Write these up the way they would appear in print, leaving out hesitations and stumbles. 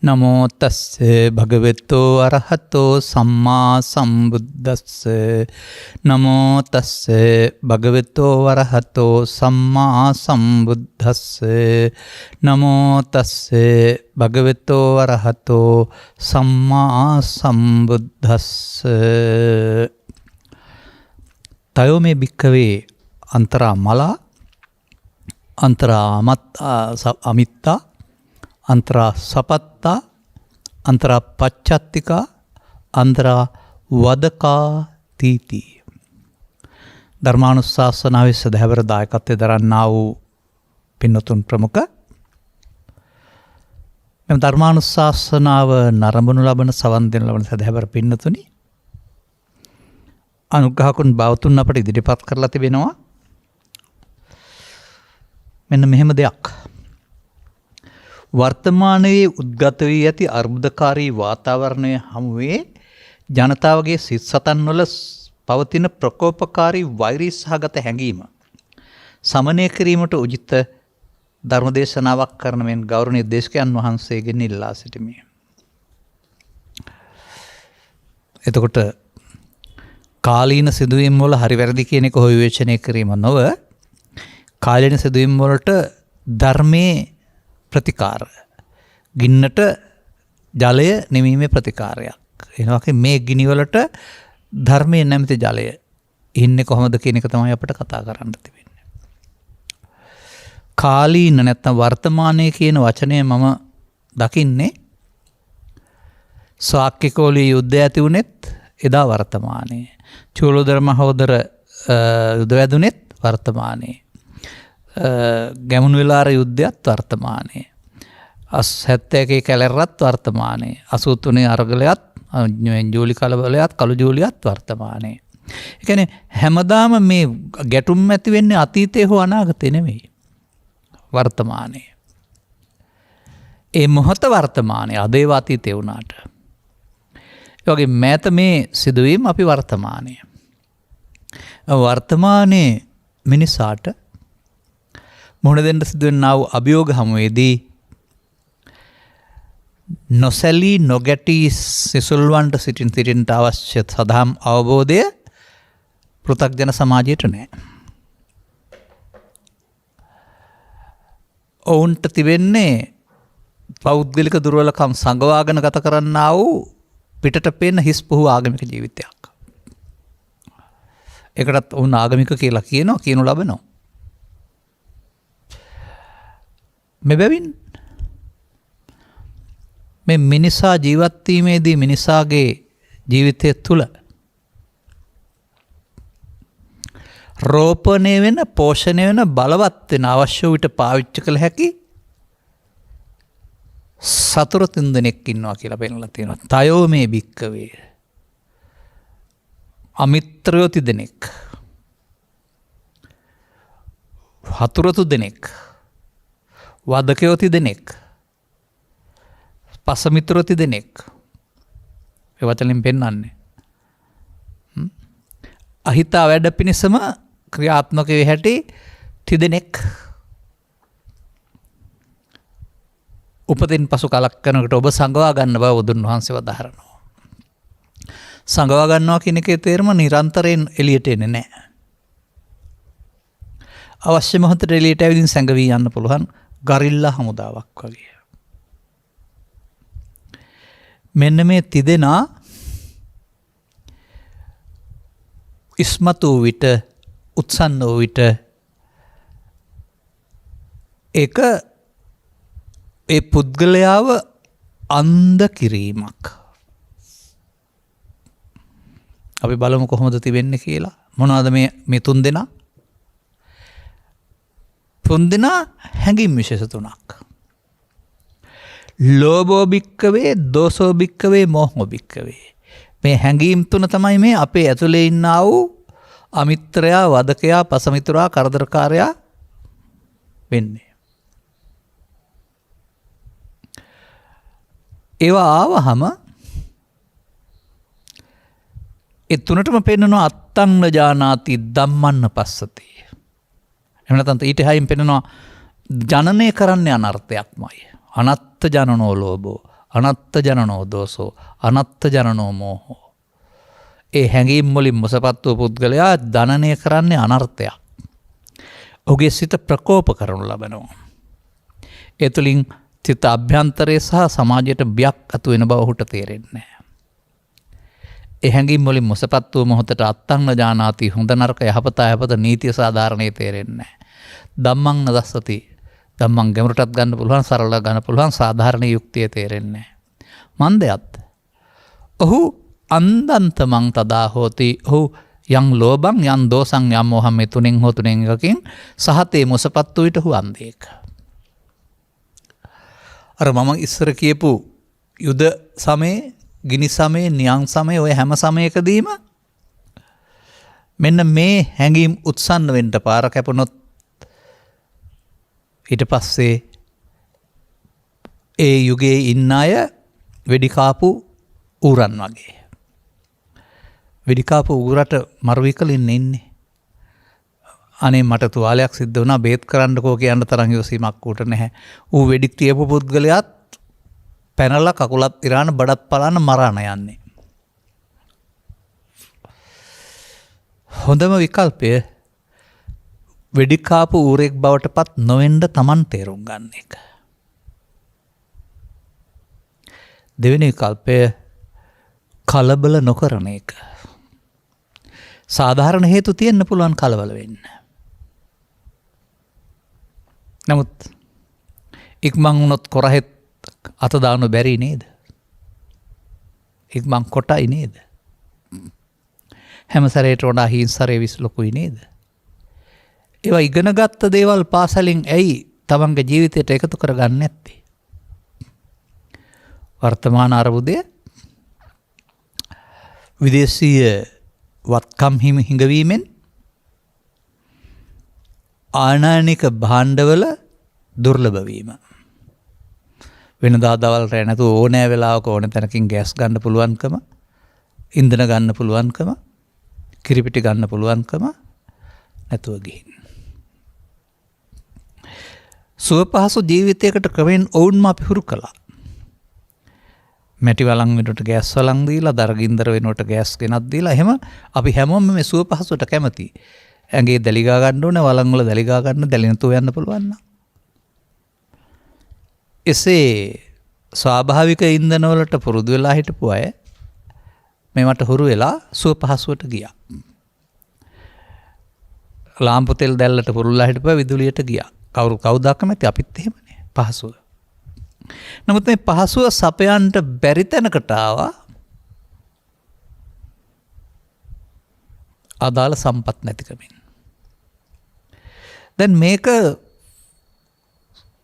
නමෝ තස්සේ භගවතු අරහතෝ සම්මා සම්බුද්දස්සේ නමෝ තස්සේ භගවතු අරහතෝ සම්මා සම්බුද්දස්සේ නමෝ තස්සේ භගවතු අරහතෝ සම්මා සම්බුද්දස්සේ තයෝ මේ භික්ඛවේ අන්තරා මලා අන්තරා අමිත්තා අන්තරා සපත්තා අන්තරා පච්චත්තිකා අන්තරා වදකා තීති. ධර්මානුශාසනාවේ සදහැවර දායකත්වයේ දරන්නා වූ පින්නතුන් ප්‍රමුඛ මෙම ධර්මානුශාසනාව නරඹනු ලබන සවන් දෙන ලබන සදහැවර පින්නතුනි අනුග්‍රහකුන් බවතුන් අපට ඉදිරිපත් කරලා තිබෙනවා. මෙන්න මෙහෙම දෙයක්. වර්තමානයේ උද්ගත වී ඇති අර්බුදකාරී වාතාවරණය හමුවේ ජනතාවගේ සිත් සතන් වල පවතින ප්‍රකෝපකාරී වෛරී සහගත හැඟීම සමනය කිරීමට උචිත ධර්මදේශනාවක් කරන මෙන් ගෞරවනීය දේශකයන් වහන්සේගෙන් ඉල්ලා සිටිමි. එතකොට කාලීන සිදුවීම් වල හරි වැරදි කියන එක හොය විවේචනය කිරීම නොව කාලීන සිදුවීම් වලට ධර්මයේ ප්‍රතිකාර ගින්නට ජලය නෙමීමේ ප්‍රතිකාරයක්. එනවා මේ ගිනිවලට ධර්මයේ නැමැති ජලය ඉන්නේ කොහොමද කියන එක තමයි අපිට කතා කරන්න තිබෙන්නේ. කාලීන නැත්නම් වර්තමානයේ කියන වචනය මම දකින්නේ ශාක්‍යකෝලී යුද්ධය ඇති වුණෙත් එදා වර්තමානයේ. චූලෝදර මහෝදර යුද්ධ වැදුනෙත් වර්තමානයේ. ගැමුණු වෙලාර යුද්ධයත් වර්තමානයේ. 71 කැලැරත් වර්තමානයේ. 83 අරගලයත් ජූලි කලබලයත් කළු ජූලියත් වර්තමානයේ. ඒ කියන්නේ හැමදාම මේ ගැටුම් ඇති වෙන්නේ අතීතේ හෝ අනාගතේ නෙමෙයි. වර්තමානයේ. ඒ මොහොත වර්තමානයේ අද ඒවා අතීතේ වුණාට. ඒ වගේ මෑත මේ සිදුවීම් අපි වර්තමානයේ. වර්තමානයේ මිනිසාට මුහුණ දෙන්න සිදුවෙනා වූ අභියෝග හමුවේදී නොසැලී නොගැටී සිසුල්වන්ට සිටින්ට අවශ්‍ය සදහම් අවබෝධය පෘථග්ජන සමාජයට නැහැ. ඔවුන්ට තිබෙන්නේ පෞද්ගලික දුර්වලකම් සංගවාගෙන ගත කරන්නා වූ පිටට පේන හිස් පුහු ආගමික ජීවිතයක්. ඒකටත් ඔවුන් ආගමික කියලා කියනු ලබනවා. මෙබැවින් මේ මිනිසා ජීවත්වීමේදී මිනිසාගේ ජීවිතය තුළ රෝපණය වෙන පෝෂණය වෙන බලවත් වෙන අවශ්‍ය විට පාවිච්චි කළ හැකි සතුරු තුන්දෙනෙක් ඉන්නවා කියලා පෙන්නලා තියෙනවා. තයෝ මේ භික්කවේ අමිත්‍රයෝ තිදෙනෙක් හතුරු දෙනෙක් වදකයෝ තිදෙනෙක් පසමිතුරෝ තිදෙනෙක් ඒ වචනෙන් පෙන්වන්නේ අහිතා වැඩ පිණිසම ක්‍රියාත්මක වේ හැටි තිදෙනෙක් උපතින් පසු කලක් කරනකොට ඔබ සංගවා ගන්න බව බුදුන් වහන්සේ වදාහරනවා. සංගවා ගන්නවා කියන එකේ තේරුම නිරන්තරයෙන් එළියට එන්නේ නැහැ. අවශ්‍ය මොහොතට එළියට ඇවිදින් සංගවී යන්න පුළුවන් ගරිල්ලා හමුදාවක් වගේ. මෙන්න මේ තිදෙනා ඉස්මතු වූ විට උත්සන්න වූ විට ඒක ඒ පුද්ගලයාව අන්ධ කිරීමක්. අපි බලමු කොහොමද තිබෙන්නේ කියලා. මොනවද මේ තුන්දෙනා? තුන්දෙනා හැඟීම් විශේෂ තුනක්. ලෝභෝ භික්කවේ, දෝසෝ භික්කවේ, මෝහෝ භික්කවේ. මේ හැඟීම් තුන තමයි මේ අපේ ඇතුලේ ඉන්නා වූ අමිත්‍රයා, වදකයා, පසමිතුරා, කරදරකාරයා වෙන්නේ. ඒවා ආවහම ඒ තුනටම පෙන්නනවා අත්තං ජානාති ධම්මන්න පස්සති. එහෙම නැත්නම් ඊට හයින් පෙන්නනවා ජනනය කරන්නේ අනර්ථයක්මයි. අනත්ත් ජනනෝ ලෝභෝ අනත්ත ජනනෝ දෝසෝ අනත්ත ජනනෝ මෝහෝ. ඒ හැඟීම් වලින් මුසපත් වූ පුද්ගලයා දනනය කරන්නේ අනර්ථයක්. ඔහුගේ සිත ප්‍රකෝප කරනු ලබනවා. ඒ තුළින් සිත අභ්‍යන්තරයේ සහ සමාජයට බියක් අතු වෙන බව ඔහුට තේරෙන්නේ නැහැ. ඒ හැඟීම් වලින් මුසපත් වූ මොහොතට අත්තං ඥානාති හොඳ නරක යහපත අයහපත නීතිය සාධාරණේ තේරෙන්නේ නැහැ. ධම්මං නදස්සති ධම්මං ගැඹුරටත් ගන්න පුළුවන් සරලව ගන්න පුළුවන් සාධාරණ යුක්තිය තේරෙන්නේ නැහැ. මන්දයත් ඔහු අන්දන්තමං තදා හෝති. ඔහු යං ලෝභං යං දෝසං යම් මොහම් මේ තුනෙන් හෝ තුනෙන් එකකින් සහතේ මුසපත් වූ විට ඔහු අන්ධයෙක්. අර මම ඉස්සර කියපු යුද සමයේ ගිනි සමයේ නියං සමයේ ඔය හැම සමයකදීම මෙන්න මේ හැඟීම් උත්සන්න වෙන්න පාර කැපුණොත් ඊට පස්සේ ඒ යුගයේ ඉන්න අය වෙඩිකාපු ඌරන් වගේ. වෙඩිකාපු ඌරට මරුවිකලින් ඉන්නේ. අනේ මට තුවාලයක් සිද්ධ වුණා බේත් කරන්නකෝ කියන්න තරම් යොසීමක් ඌට නැහැ. ඌ වෙඩික් තියපු පුද්ගලයාත් පැනලා කකුලත් ඉරාන බඩත් පලාන මරාන යන්නේ. හොඳම විකල්පය වෙඩිකාපු ඌරෙක් බවට පත් නොවෙන්න Taman තේරුම් ගන්න එක. දෙවෙනි විකල්පය කලබල නොකරන එක. සාධාරණ හේතු තියෙන්න පුළුවන් කලබල වෙන්න. නමුත් ඉක්මන් වුණොත් කොරහෙත් අත දාන්න බැරි නේද? ඉක්මන් කොටයි නේද? හැම සැරේට වඩා හිංසරේ විස් ලොකුයි නේද? ඒවා ඉගෙන ගත්ත දේවල් පාසලින් ඇයි තමන්ගේ ජීවිතයට එකතු කරගන්නේ නැත්තේ? වර්තමාන අරමුදය විදේශීය වත්කම් හිඟවීමෙන් ආනයනික භාණ්ඩවල දුර්ලභ වීම. වෙනදා දවල් රැ නැතුව ඕනෑ වෙලාවක ඕන තැනකින් ගෑස් ගන්න පුළුවන්කම, ඉන්ධන ගන්න පුළුවන්කම, කිරිපිටි ගන්න පුළුවන්කම නැතුව ගිහින්. සුව පහසු ජීවිතයකට ක්‍රමෙන් ඔවුන්ම අපි හුරු කළා. මැටි වලං වෙනුවට ගෑස් වලං දීලා, දරගින්දර වෙනුවට ගෑස් ගෙනත් දීලා, එහෙම අපි හැමෝම මේ සුව පහසුවට කැමති. ඇඟේ දැලිගා ගන්න ඕනේ, වලං වල දැලිගා ගන්න, දැලි නැතුව යන්න පුළුවන් නම්. එසේ ස්වාභාවික ඉන්ධන වලට පුරුදු වෙලා හිටපු අය මේවට හුරු වෙලා සුව පහසුවට ගියා. ලාම්පු තෙල් දැල්ලට පුරුල්ලා හිටපුවා විදුලියට ගියා. කවුද කැමති? අපිත් එහෙමනේ. පහසුව. නමුත් මේ පහසුව සපයන්න බැරි තැනකට ආවා අදාළ සම්පත් නැතිකමින්. දැන් මේක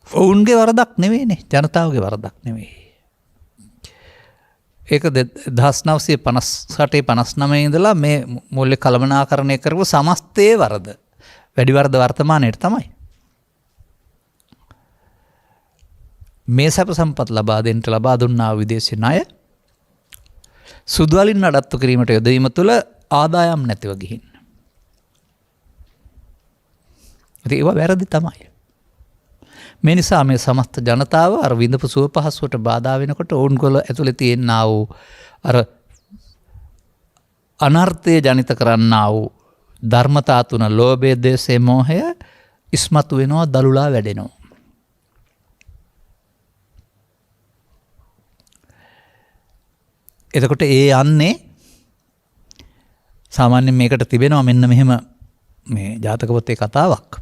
ඔවුන්ගේ වරදක් නෙවෙයිනේ, ජනතාවගේ වරදක් නෙවෙයි. ඒක 1958 59 ඉඳලා මේ මූල්‍ය කළමනාකරණය කරපු සමස්තයේ වරද. වැඩි වරද වර්තමානයේ තමයි. මේ සැප සම්පත් ලබා දෙන්නට ලබා දුන්නා විදේශී ණය සුදු වලින් නඩත්තු කිරීමට යොදවීම තුළ ආදායම් නැතිව ගිහින්. ඉතින් ඒවා වැරදි තමයි. මේ නිසා මේ සමස්ත ජනතාව අර විඳපු සුව පහසුවට බාධා වෙනකොට ඔවුන්ගොල්ලෝ ඇතුලේ තියෙනා වූ අර අනර්ථය ජනිත කරන්නා වූ ධර්මතා තුන ලෝභය, ද්වේෂය, මෝහය ඉස්මතු වෙනවා, දලුලා වැඩෙනවා. එතකොට ඒ යන්නේ සාමාන්‍යයෙන් මේකට තිබෙනවා මෙන්න මෙහෙම මේ ජාතක පොතේ කතාවක්.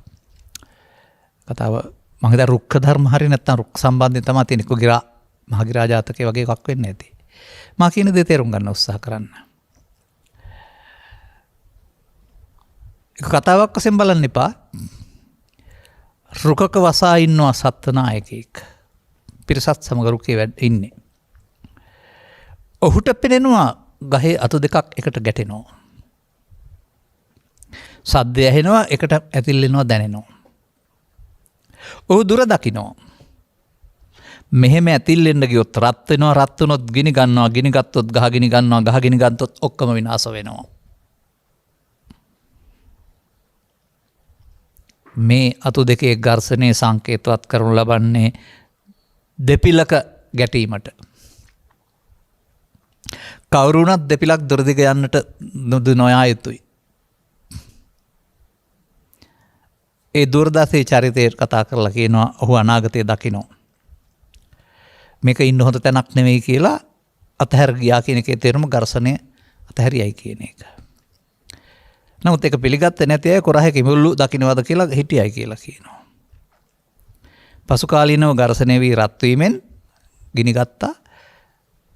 කතාව මම හිතා රුක්ඛ ධර්ම හරිය නැත්නම් රුක් සම්බන්ධයෙන් තමයි තියෙන්නේ. කුගිරා මහගිරා ජාතකයේ වගේ එකක් වෙන්නේ නැති. මා කියන දේ තේරුම් ගන්න උත්සාහ කරන්න. ඒක කතාවක් වශයෙන් බලන්න එපා. රුකක වසා ඉන්නවා සත්නායකෙක්. පිරිසත් සමග රුකේ ඉන්නේ. ඔහුට පෙනෙනවා ගහේ අතු දෙකක් එකට ගැටෙනවා. සද්දය ඇහෙනවා, එකට ඇතිල්ලෙනවා, දැනෙනවා. ඔහු දුර දකිනවා. මෙහෙම ඇතිල්ලෙන්න ගියොත් රත් වෙනවා, රත් වුණොත් ගිනි ගන්නවා, ගිනි ගත්තොත් ගහ ගිනි ගන්නවා, ගහ ගිනි ගත්තොත් ඔක්කොම විනාශ වෙනවා. මේ අතු දෙකේ ඝර්ෂණයේ සංකේතවත් කරනු ලබන්නේ දෙපිලක ගැටීමට. කවුරුණත් දෙපිලක් දුරදිග යන්නට නොයා යුතුයි. ඒ දුර්දශී චරිතය කතා කරලා කියනවා ඔහු අනාගතය දකිනවා. මේක ඉන්න හොඳ තැනක් නෙවෙයි කියලා අතහැර ගියා කියන එකේ තේරුම ඝර්ෂණය අතහැරියයි කියන එක. නමුත් ඒක පිළිගත්තේ නැති අය කොරහේ කිඹුල්ලු දකින්නවද කියලා හිටියයි කියලා කියනවා. පසු කාලීනව ඝර්ෂණය වී රත් වීමෙන් ගිනි ගත්තා.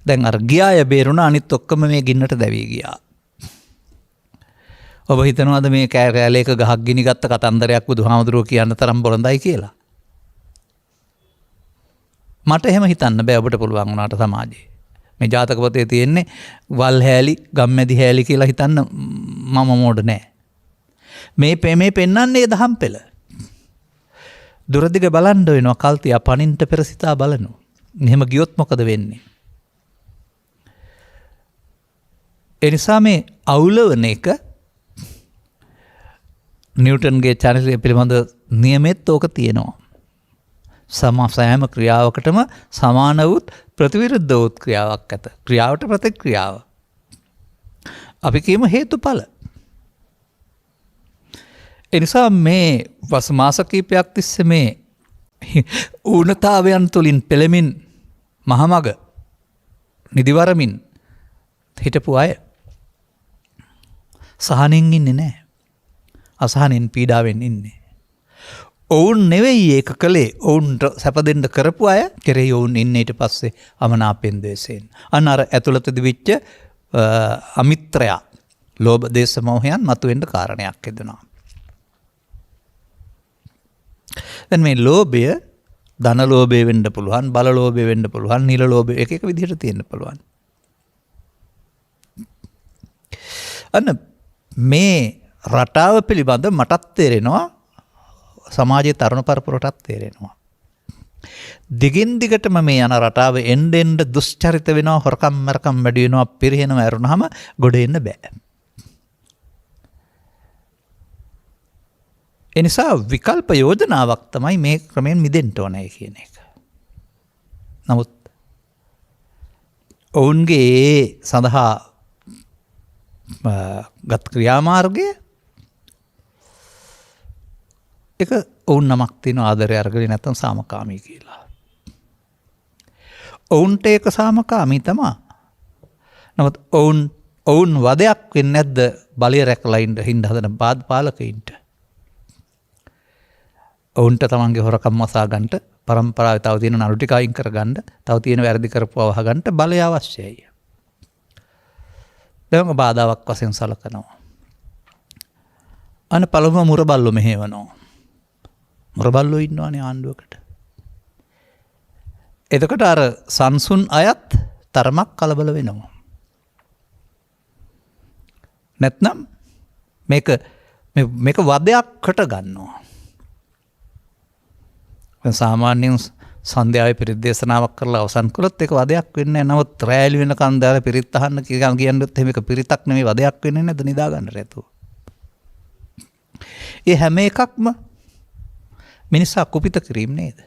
දැන් අර ගියාය බේරුණා අනිත් ඔක්කොම මේ ගින්නට දැවී ගියා. ඔබ හිතනවාද මේ කෑලේක ගහක් ගිනි ගත්ත කතන්දරයක් බුදුහාමුදුරුවෝ කියන්න තරම් බොළඳයි කියලා? මට එහෙම හිතන්න බෑ ඔබට පුළුවන් වුණාට සමාජයේ. මේ ජාතක පොතේ තියෙන්නේ වල් හැලි ගම්මැදි හැලි කියලා හිතන්න මම මොඩ නෑ. මේ පෙන්වන්නේ දහම් පෙළ. දුරදිග බලන්න වෙනවා කල්තියා පණින්ට පෙර සිතා බලනු. එහෙම ගියොත් මොකද වෙන්නේ? ඒ නිසා මේ අවුලවන එක නිව්ටන්ගේ චරිතය පිළිබඳ නියමෙත් ඕක තියෙනවා. සෑම ක්‍රියාවකටම සමාන වූත් ප්‍රතිවිරුද්ධ වූත් ක්‍රියාවක් ඇත. ක්‍රියාවට ප්‍රතික්‍රියාව. අපි කියමු හේතුඵල. එනිසා මේ මාස කීපයක් තිස්සේ මේ ඌනතාවයන් තුළින් පෙළමින් මහමග නිදිවරමින් හිටපු අය සහනෙන් ඉන්නේ නැහැ. අසහනෙන් පීඩාවෙන් ඉන්නේ. ඔවුන් නෙවෙයි ඒක කළේ. ඔවුන්ට සැප දෙන්න කරපු අය කෙරෙහි ඔවුන් ඉන්නේ ඊට පස්සේ අමනාපෙන් ද්වේෂයෙන්. අන්න අර ඇතුළතදී විච්ච අමිත්‍රයා ලෝභ දේශ මොහයන් මතුවෙන්න කාරණයක් හදුනා. දැන් මේ ලෝභය ධන ලෝභය වෙන්න පුළුවන්, බල ලෝභය වෙන්න පුළුවන්, නිල ලෝභය එක එක විදිහට තියෙන්න පුළුවන්. අන්න මේ රටාව පිළිබඳ මටත් තේරෙනවා සමාජයේ තරුණ පරපුරටත් තේරෙනවා. දිගින් දිගටම මේ යන රටාව එන්න එන්න දුෂ්චරිත වෙනවා, හොරකම් මරකම් වැඩි වෙනවා, පිරිහෙනවා, ඇරුණාම ගොඩ එන්න බෑ. ඒ නිසා විකල්ප යෝජනාවක් තමයි මේ ක්‍රමයෙන් මිදෙන්න ඕනේ කියන එක. නමුත් ඔවුන්ගේ සඳහා ගත් ක්‍රියාමාර්ගය එක ඔවුන් නමක් තියෙන ආදරය අරගෙන නැත්තම් සාමකාමී කියලා. ඔවුන්ට ඒක සාමකාමී තමයි. නමුත් ඔවුන් වදයක් වෙන්නේ නැද්ද බලය රැකලා ඉන්න හදන පාලකයින්ට? ඔවුන්ට තමන්ගේ හොරකම් වසා ගන්නට, පරම්පරාවේ තව තියෙන නඩු ටික අයින් කර ගන්න, තව තියෙන වැරදි කරපුවා වහ ගන්නට බලය අවශ්‍යයි. දැන් බාධාවක් වශයෙන් සලකනවා. අන පළමුව මුරබල්ලෝ මෙහෙවනවා. මුරබල්ලෝ ඉන්නවනේ ආණ්ඩුවකට. එතකොට අර සංසුන් අයත් තරමක් කලබල වෙනවා. නැත්නම් මේක වදයක්කට ගන්නවා. සාමාන්‍යයෙන් සන්ධ්‍යාවේ පිරිත් දේශනාවක් කරලා අවසන් කළොත් ඒක වදයක් වෙන්නේ නැහැ. නමුත් රැලි වෙනකන් දාලා පිරිත් අහන්න කියන්නොත් එහෙම ඒක පිරිතක් නෙමෙයි වදයක් වෙන්නේ නැද්ද නිදා ගන්න රැතුව. ඒ හැම එකක්ම මිනිසා කුපිත කිරීම නේද?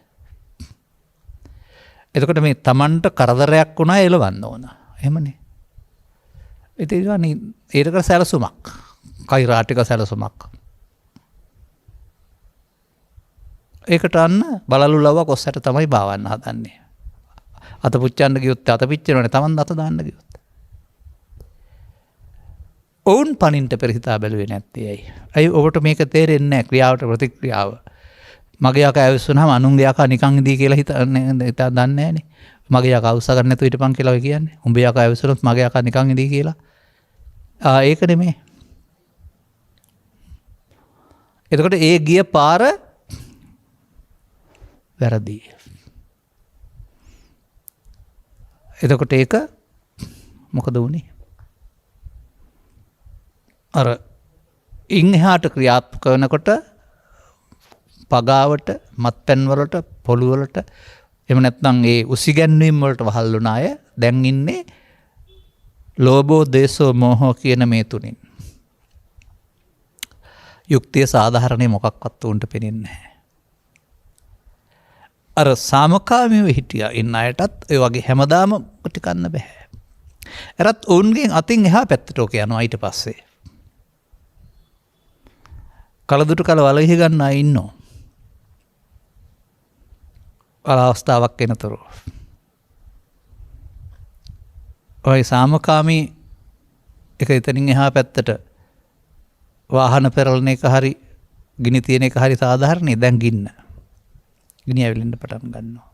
එතකොට මේ Tamanට කරදරයක් වුණා එලවන්න ඕන. එහෙමනේ. ඒකට සැලසුමක්. කෛරාටික සැලසුමක්. ඒකට අන්න බලලු ලව්ව කොස්සට තමයි බාවන්න හදන්නේ. අත පුච්චන්න ගියොත් අත පිච්චෙනවනේ, Taman අත දාන්න ගියොත්. ඔවුන් පණින්ට පෙරහිතා බැලුවේ නැත්තේ ඇයි? ඇයි ඔබට මේක තේරෙන්නේ නැහැ? ක්‍රියාවට ප්‍රතික්‍රියාව. මගේ යකා ඇවිස්සුනහම අනුන්ගේ යකා නිකන් ඉදී කියලා හිතන්නේ දන්නේ නැහනේ. මගේ යකා උස්ස ගන්න නැතුව හිටපන් කියලා ඔය කියන්නේ. උඹේ යකා ඇවිස්සුනොත් මගේ යකා නිකන් ඉදී කියලා. ඒක නෙමෙයි. එතකොට ඒ ගිය පාර වැරදි. එතකොට ඒක මොකද වුනේ? අර ඉන් එහාට ක්‍රියාත්මක වෙනකොට පගාවට, මත්පැන් වලට, පොළු වලට, එහෙම නැත්නම් ඒ උසිගැන්වීම් වලට වහල් වුණ අය දැන් ඉන්නේ ලෝභෝ, දේශෝ, මෝහෝ කියන මේ තුنين. යුක්තිය සාධාරණේ මොකක්වත් උන්ට පෙනෙන්නේ නැහැ. අර සාමකාමීව හිටියා ඉන්න අයටත් ඒ වගේ හැමදාම කොට කන්න බෑ. එරත් ඔවුන්ගෙන් අතින් එහා පැත්තට ඕක යනවා ඊට පස්සේ. කලදුට කල වලහි ගන්න අය ඉන්නෝ. අවස්ථාවක් එනතුරු. ඔය සාමකාමී එක එතනින් එහා පැත්තට වාහන පෙරලන එක හරි ගිනි තියෙන එක හරි සාධාරණයි. දැන් ගින්න. ගිනි ඇවිලෙන්න පටන් ගන්නවා.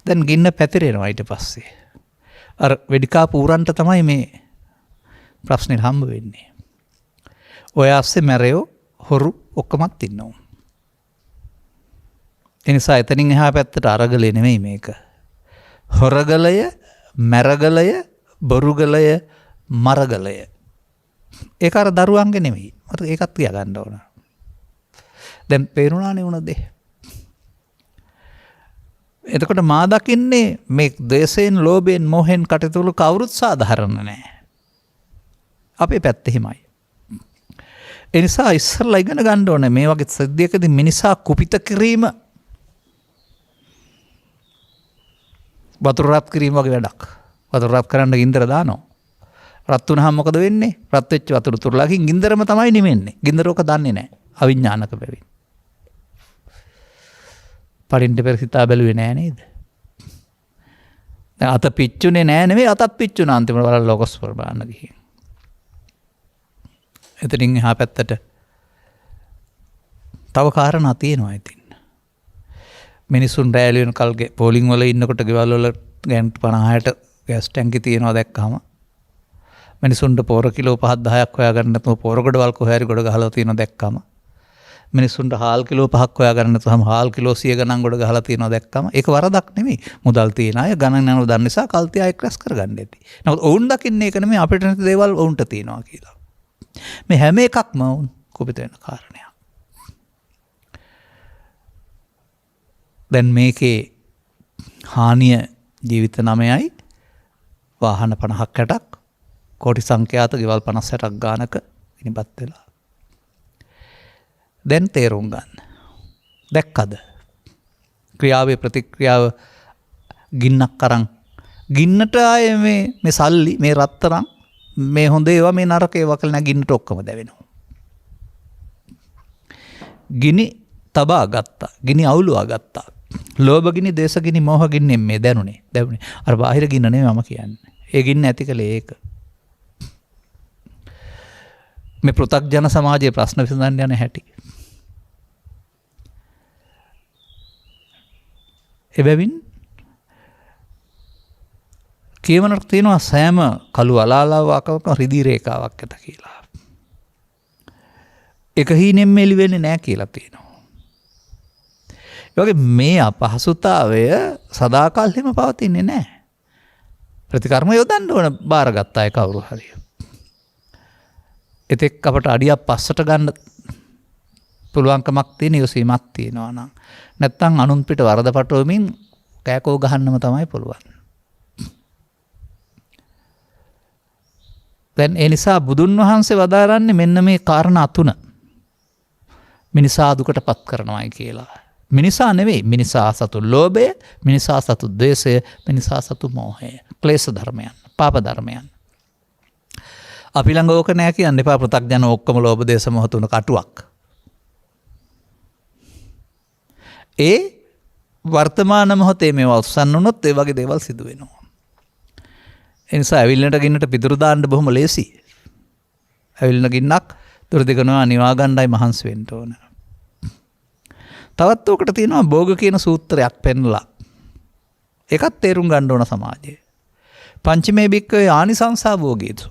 දැන් ගින්න පැතිරෙනවා ඊට පස්සේ. අර වෙඩිකාපු උරන්ට තමයි මේ ප්‍රශ්නේ හම්බ වෙන්නේ. ඔය ASCII මැරයෝ හොරු ඔක්කොමත් ඉන්නවා. ඒ නිසා එතනින් එහා පැත්තට අරගලේ නෙමෙයි මේක. හොරගලය, මැරගලය, බොරුගලය, මරගලය. ඒක අර දරුවන්ගේ නෙමෙයි. මට ඒකත් තියාගන්න ඕන. දැන් පේරුණානේ උන දේ. එතකොට මා දකින්නේ මේ ද්වේෂයෙන්, ලෝභයෙන්, මෝහෙන් කටයුතු කවුරුත් සාධාරණ නැහැ. අපේ පැත්ත හිමයි. ඒ නිසා ඉස්සරලා ඉගෙන ගන්න ඕනේ මේ වගේ සිද්ධියකදී මිනිසා කුපිත කිරීම වතුර රත් කිරීම වගේ වැඩක්. වතුර රත් කරන්න ගින්දර දානවා. රත් වුණාම මොකද වෙන්නේ? රත් වෙච්ච වතුර තුරලාකින් ගින්දරම තමයි නිවෙන්නේ. ගින්දර ඕක දන්නේ නැහැ. අවිඥානික බැවින්. පරිණ්ඩ පෙර සිතා බැලුවේ නෑ නේද? දැන් අත පිච්චුනේ නෑ නෙමෙයි අතත් පිච්චුණා අන්තිමට බලලා ලෝකස් වල බලන්න ගිහින්. එතනින් එහා පැත්තට තව කාරණා තියෙනවා ඉතින්. මිනිසුන් රැලි වෙන කල්ගේ පෝලිං වල ඉන්නකොට ගෙවල් වල ගෑන් 50ට ගෑස් ටැංකි තියෙනවා දැක්කම මිනිසුන්ට පොර කිලෝ 5-10ක් හොයාගන්න නැතුව පොර ගොඩවල් කොහේ හරි ගොඩ ගහලා තියෙනවා දැක්කම මිනිසුන්ට හාල් කිලෝ 5ක් හොයාගන්න නැතුවම හාල් කිලෝ 100 ගණන් ගොඩ ගහලා තියෙනවා දැක්කම ඒක වරදක් නෙමෙයි. මුදල් තියන අය ගණන් යනවා දන්න නිසා කල්තිය අය ක්‍රැස් කරගන්න ඇති. නමුත් ඔවුන් දකින්නේ ඒක නෙමෙයි අපිට නැති දේවල් ඔවුන්ට තියෙනවා කියලා. මේ හැම එකක්ම ඔවුන් කුපිත වෙන කාරණයක්. දැන් මේකේ හානිය ජීවිත 9යි වාහන 50ක් 60ක් කෝටි සංඛ්‍යාත ගෙවල් 50-60ක් ගානක ඉනිපත් වෙලා. දැන් තේරුම් ගන්න. දැක්කද? ක්‍රියාවේ ප්‍රතික්‍රියාව ගින්නක් අරන් ගින්නට ආයේ මේ සල්ලි මේ රත්තරන් මේ හොඳ ඒවා මේ නරක ඒවා කියලා නැගින්නට ඔක්කොම දැවෙනවා. ගිනි තබා ගත්තා. ගිනි අවුලුවා ගත්තා. ලෝභ ගිනි, දේශ ගිනි, මෝහ ගින්නෙන් මේ දැනුනේ. අර බාහිර ගින්න නෙමෙයි මම කියන්නේ. ඒ ගින්න ඇති කළේ ඒක. මේ පෘථග්ජන සමාජයේ ප්‍රශ්න විසඳන්න යන හැටි. එබැවින් කියවනට තියෙනවා සෑම කළු අලාලාවකම රිදී රේඛාවක් ඇත කියලා. එක හීනෙන් මෙලි වෙන්නේ නැහැ කියලා තියෙනවා. ඒ වගේ මේ අපහසුතාවය සදාකාලෙම පවතින්නේ නැහැ. ප්‍රතිකර්ම යොදන්න ඕන බාරගත්ත අය කවුරු හරි. එතෙක් අපට අඩියක් පස්සට ගන්න පුළුවන්කමක් තියෙන යොසීමක් තියෙනවා නම් නැත්තම් අනුන් පිට වරද පටවමින් කෑකෝ ගහන්නම තමයි පුළුවන්. දැන් ඒ නිසා බුදුන් වහන්සේ වදාරන්නේ මෙන්න මේ කාරණා තුන. මිනිසා දුකට පත් කරනවායි කියලා. මිනිසා නෙවෙයි මිනිසා සතු ලෝභය, මිනිසා සතු ද්වේෂය, මිනිසා සතු මෝහය. ක්ලේශ ධර්මයන්, පාප ධර්මයන්. අපි ළඟ ඕක නෑ කියන්න එපා. පෘථග්ජන ඔක්කොම ලෝභ දේශ මොහ තුන කටුවක්. ඒ වර්තමාන මොහොතේ මේවා උත්සන්න වුණොත් ඒ වගේ දේවල් සිදු වෙනවා. ඒ නිසා ඇවිල්ලට ගින්නට පිටුරු දාන්න බොහොම ලේසි. ඇවිල්න ගින්නක් දුරදිගනවා නිවා ගන්නයි මහන්සි වෙන්න ඕන. තවත් උකට තියෙනවා භෝග කියන සූත්‍රයක් පෙන්ලා. ඒකත් තේරුම් ගන්න ඕන සමාජයේ. පංචමේ බික්කවේ ආනිසංසා භෝගීතු.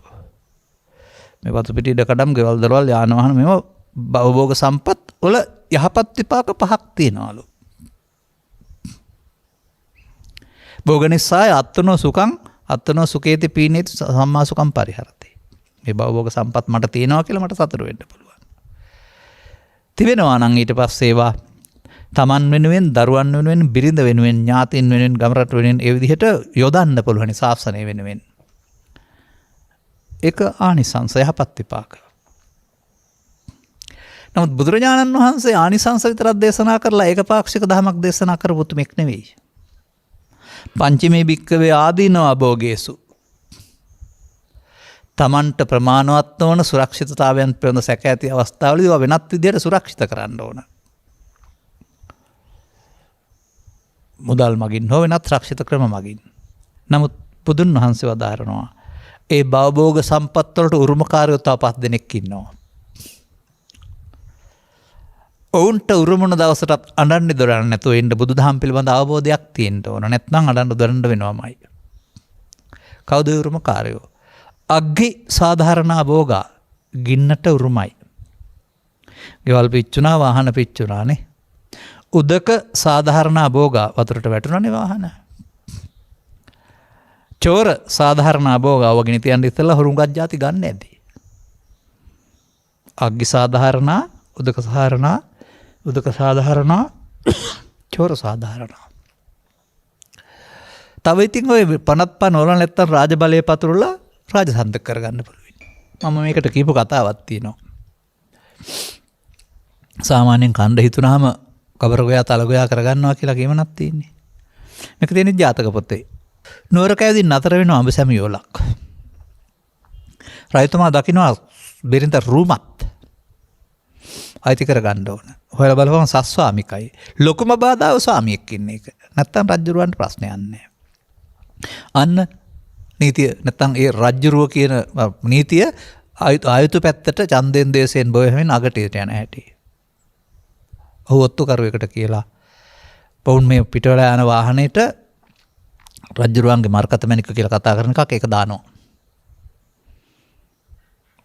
මේ වතු පිටි ඉඩකඩම් ගෙවල් දරවල් යාන වාහන මේවා භවභෝග සම්පත් වල යහපත් විපාක 5ක් තියෙනවලු. භෝගනිස්සාය අත්තනෝ සුඛං අත්තනෝ සුඛේති පීනේති සම්මා සුඛං පරිහරති. මේ භවභෝග සම්පත් මට තියෙනවා කියලා මට සතුටු වෙන්න පුළුවන්. තිබෙනවා නම් ඊට පස්සේ ඒවා තමන් වෙනුවෙන්, දරුවන් වෙනුවෙන්, බිරිඳ වෙනුවෙන්, ඥාතීන් වෙනුවෙන්, ගම රට වෙනුවෙන් ඒ විදිහට යොදන්න පුළුවන් ශාසනය වෙනුවෙන්. ඒක ආනිසංස යහපත් විපාක. නමුත් බුදුරජාණන් වහන්සේ ආනිසංස විතරක් දේශනා කරලා ඒකපාක්ෂික ධර්මයක් දේශනා කරපු තුමෙක් නෙවෙයි. පංචමේ භික්කවේ ආදීනව අභෝගේසු. තමන්ට ප්‍රමාණවත් නොවන සුරක්ෂිතතාවයන් පිළිබඳ සැක ඇති අවස්ථාවලදී ඒවා වෙනත් විදිහට සුරක්ෂිත කරන්න ඕන. මුදල් මගින් හෝ වෙනත් රක්ෂිත ක්‍රම මගින්. නමුත් බුදුන් වහන්සේ වදාරනවා ඒ භවභෝග සම්පත් වලට උරුමකාරයෝ තව 5 දෙනෙක් ඉන්නවා. ඔවුන්ට උරුමන දවසටත් අඬන්නේ දොඩන්නේ නැතුව ඉන්න බුදුදහම පිළිබඳ අවබෝධයක් තියෙන්න ඕන. නැත්නම් අඬන්න දොඩන්න වෙනවමයි. කවුද උරුමකාරයෝ? අග්ගි සාධාරණ භෝගා ගින්නට උරුමයි. ගෙවල් පිච්චුණා වාහන පිච්චුණානේ. උදක සාධාරණ භෝගා වතුරට වැටුණානේ වාහන. චෝර සාධාරණ භෝගා වගින තියන්න ඉස්සෙල්ලා හුරුඟක් ಜಾති ගන්න ඇති. අග්ගි සාධාරණ උදක සාධාරණ චෝර සාධාරණ. තව ඉතින් ඔය පනත්පන් වල නැත්තම් රාජබලයේ පතුරුලා රාජසන්තක කරගන්න පුළුවන්. මම මේකට කියපු කතාවක් තියෙනවා. සාමාන්‍යයෙන් කණ්ඩ හිතුනහම කබරගොයා තලගොයා කරගන්නවා කියලා කියමනක් තියෙන්නේ. මේක තියෙන්නේ ජාතක පොතේ. නුවර කැවිදින් නතර වෙනවා අඹ සැමියෝලක්. රජතුමා දකින්නවා බිරිඳ රූමත් අයිති කරගන්න ඕන. හොයලා බලපුවම සස්වාමිකයි. ලොකුම බාධාව ස්වාමියෙක් ඉන්නේ එක. නැත්තම් රජුරවන්ට ප්‍රශ්නයක් නැහැ. අන්න නීතිය නැත්තම් ඒ රජ්ජුරුව කියන නීතිය ආයුතු පැත්තට ඡන්දෙන් දේශයෙන් බොහෙමින් අගටේට යන හැටි. ඔහු ඔත්තු කරුවෙකුට කියලා පවුන් මේ පිටවල යන වාහනේට රජ්ජුරුවන්ගේ මරකත මැණික කියලා කතා කරන එකක් ඒක දානවා.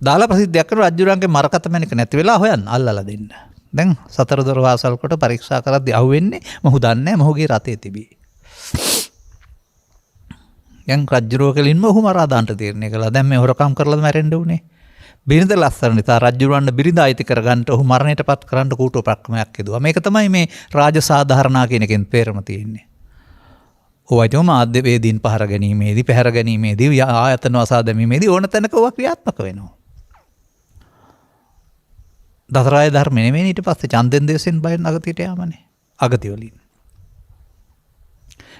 දාලා ප්‍රසිද්ධියක් කරන රජ්ජුරුවන්ගේ මරකත මැණික නැති වෙලා හොයන්න අල්ලලා දෙන්න. දැන් සතර දොර වාසල් කොට පරීක්ෂා කරද්දී අහුවෙන්නේ මොහු දන්නේ නැහැ මොහුගේ රතේ තිබී. යන් රජ්ජුරුව කෙලින්ම ඔහු මරා දාන්න තීරණය කළා. දැන් මේ හොරකම් කරලාද මැරෙන්න උනේ. බිරිඳ ලස්සන නිසා රජ්ජුරුවන්ට බිරිඳ අයිති කරගන්න ඔහු මරණයටපත් කරන්න කූටු ප්‍රක්‍රමයක් යෙදුවා. මේක තමයි මේ රාජසාධාරණා කියන එකෙන් තේරම තියෙන්නේ. ඔවයිතම මාධ්‍ය වේදීන් පහර ගැනීමේදී පැහැර ගැනීමේදී ආයතන වසා දැමීමේදී ඕන තැනක ඔවා ක්‍රියාත්මක වෙනවා. දසරාය ධර්ම නෙමෙයි ඊට පස්සේ ඡන්දෙන් දේශෙන් බයෙන් අගතියට යෑමනේ. අගති වලින්.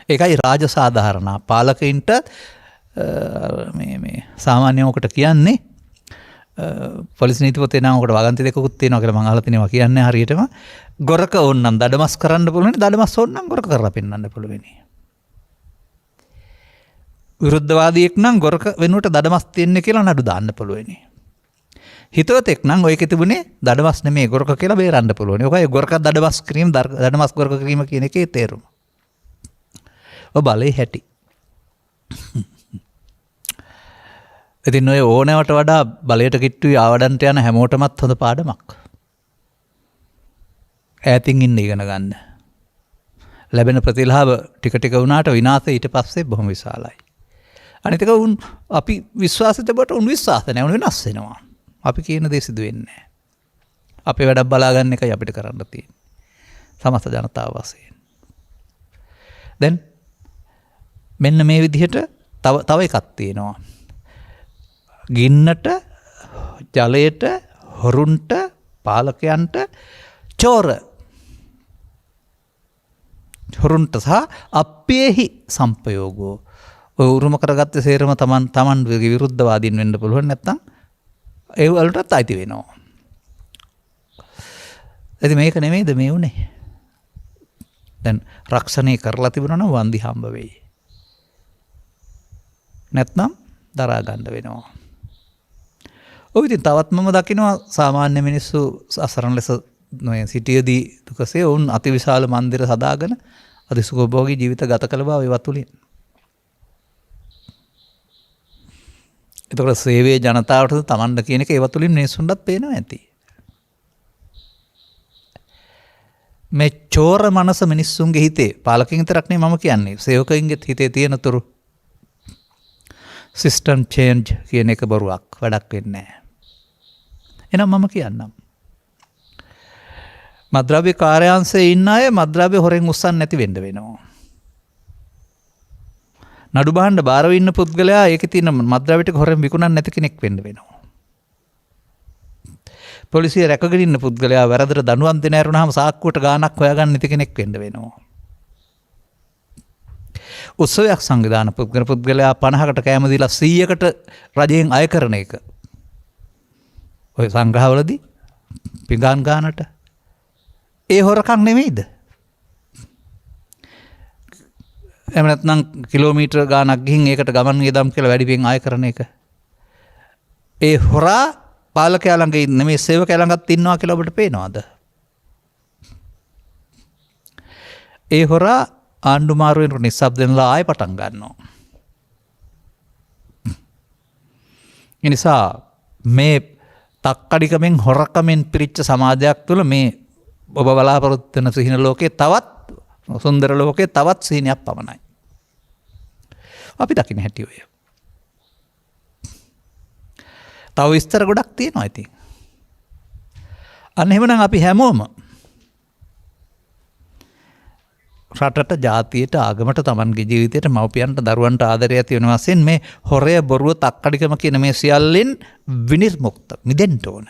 ඒකයි රාජසාධාරණ පාලකයින්ට මේ සාමාන්‍යවකට කියන්නේ පොලිස් නීති පොතේ නම් ඔකට වගන්ති දෙකකුත් තියෙනවා කියලා මම අහලා තිනවා කියන්නේ හරියටම ගොරක ඕන්නම් දඩමස් කරන්න පුළුවන් දඩමස් ඕන්නම් ගොරක කරලා පෙන්නන්න පුළුවන්. විරුද්ධවාදියෙක් නම් ගොරක වෙනුවට දඩමස් තියන්නේ කියලා නඩු දාන්න පුළුවන්. හිතවතෙක් නම් ඔයක තිබුණේ දඩමස් නෙමෙයි ගොරක කියලා බේරන්න පුළුවන්. ඔකයි ගොරක දඩමස් කිරීම දඩමස් ගොරක කිරීම කියන එකේ තේරුම. ඔය බලේ හැටි. ඉතින් ඔය ඕනෑවට වඩා බලයට කිට්ටුයි ආවඩන්ට යන හැමෝටමත් හොඳ පාඩමක්. ඈතින් ඉන්න ඉගෙන ගන්න. ලැබෙන ප්‍රතිලාභ ටික ටික වුණාට විනාශය ඊට පස්සේ බොහොම විශාලයි. අනිත් එක උන් අපි විශ්වාසිත බට උන් විශ්වාස නැහැ උන් වෙනස් වෙනවා. අපි කියන දේ සිදු වෙන්නේ නැහැ. අපේ වැඩක් බලා ගන්න එකයි අපිට කරන්න තියෙන්නේ. සමස්ත ජනතාව වශයෙන්. දැන් මෙන්න මේ විදිහට තව එකක් තියෙනවා. ගින්නට, ජලයට, හොරුන්ට, පාලකයන්ට, හොරුන්ට සහ අප්පේහි සම්පයෝගෝ. ඔය උරුම කරගත්ත සේරම තමන් විරුද්ධවාදීන් වෙන්න පුළුවන් නැත්නම් ඒ වලටත් අයිති වෙනවා. ඉතින් මේක නෙමෙයිද මේ උනේ? දැන් රක්ෂණය කරලා තිබුණා නම් වන්දි හම්බ වෙයි. නැත්නම් දරා ගන්න වෙනවා. ඔය ඉතින් තවත් මම දකිනවා සාමාන්‍ය මිනිස්සු අසරණ ලෙස නොය සිටියේදී දුකසේ වුන් අතිවිශාල මන්දිර සදාගෙන අතිසුඛභෝගී ජීවිත ගත කළ බව ඒවත් තුලින්. එතකොට සේවයේ ජනතාවට තමන්ද කියන එක ඒවත් තුලින් මිනිස්සුන්ටත් පේනවා ඇති. මේ චෝර මනස මිනිස්සුන්ගේ හිතේ පාලකින් විතරක් නෙමෙයි මම කියන්නේ සේවකයින්ගේ හිතේ තියෙන තුරු සිස්ටම් චේන්ජ් කියන එක බරුවක් වැඩක් වෙන්නේ නැහැ. එහෙනම් මම කියන්නම්. මද්ද්‍රව්‍ය කාර්යාංශයේ ඉන්න අය මද්ද්‍රව්‍ය හොරෙන් උස්සන්න නැති වෙන්න වෙනවා. නඩු බහන්න බාරව ඉන්න පුද්ගලයා ඒකේ තියෙන මද්ද්‍රව්‍ය ටික හොරෙන් විකුණන්න නැති කෙනෙක් වෙන්න වෙනවා. පොලිසිය රැකගෙන ඉන්න පුද්ගලයා වැරදට දඬුවම් දෙන්න ඇරුණාම සාක්කුවට ගාණක් හොයාගන්න නැති කෙනෙක් වෙන්න වෙනවා. උත්සවයක් සංවිධාන පුද්ගලයා 50කට කෑම දීලා 100කට රජයෙන් අය කරන එක. ඔය සංග්‍රහවලදී පිඟාන් ගානට ඒ හොරකම් නෙමෙයිද? එහෙම නැත්නම් කිලෝමීටර් ගාණක් ගිහින් ඒකට ගමන් වියදම් කියලා වැඩිපින් අය කරන එක. ඒ හොරා පාලකයා ළඟ නෙමෙයි සේවකයා ළඟත් ඉන්නවා කියලා ඔබට පේනවද? ඒ හොරා ආණ්ඩු මාරු වෙනකොට නිස්සබ්දෙන්ලා ආයෙ පටන් ගන්නවා. ඒ නිසා මේ තක්කඩිකමෙන් හොරකමෙන් පිරිච්ච සමාජයක් තුළ මේ ඔබ බලාපොරොත්තු වෙන සිහින ලෝකේ තවත් සුන්දර ලෝකේ තවත් සිහිනයක් පමණයි. අපි දකින්න හැටි ඔය. තව විස්තර ගොඩක් තියෙනවා ඉතින්. අන්න එහෙමනම් අපි හැමෝම රටට ජාතියට ආගමට තමන්ගේ ජීවිතයට මව්පියන්ට දරුවන්ට ආදරය ඇති වෙන වශයෙන් මේ හොරය බොරුව තක්කඩිකම කියන මේ සියල්ලෙන් විනිර්මුක්ත මිදෙන්න ඕන.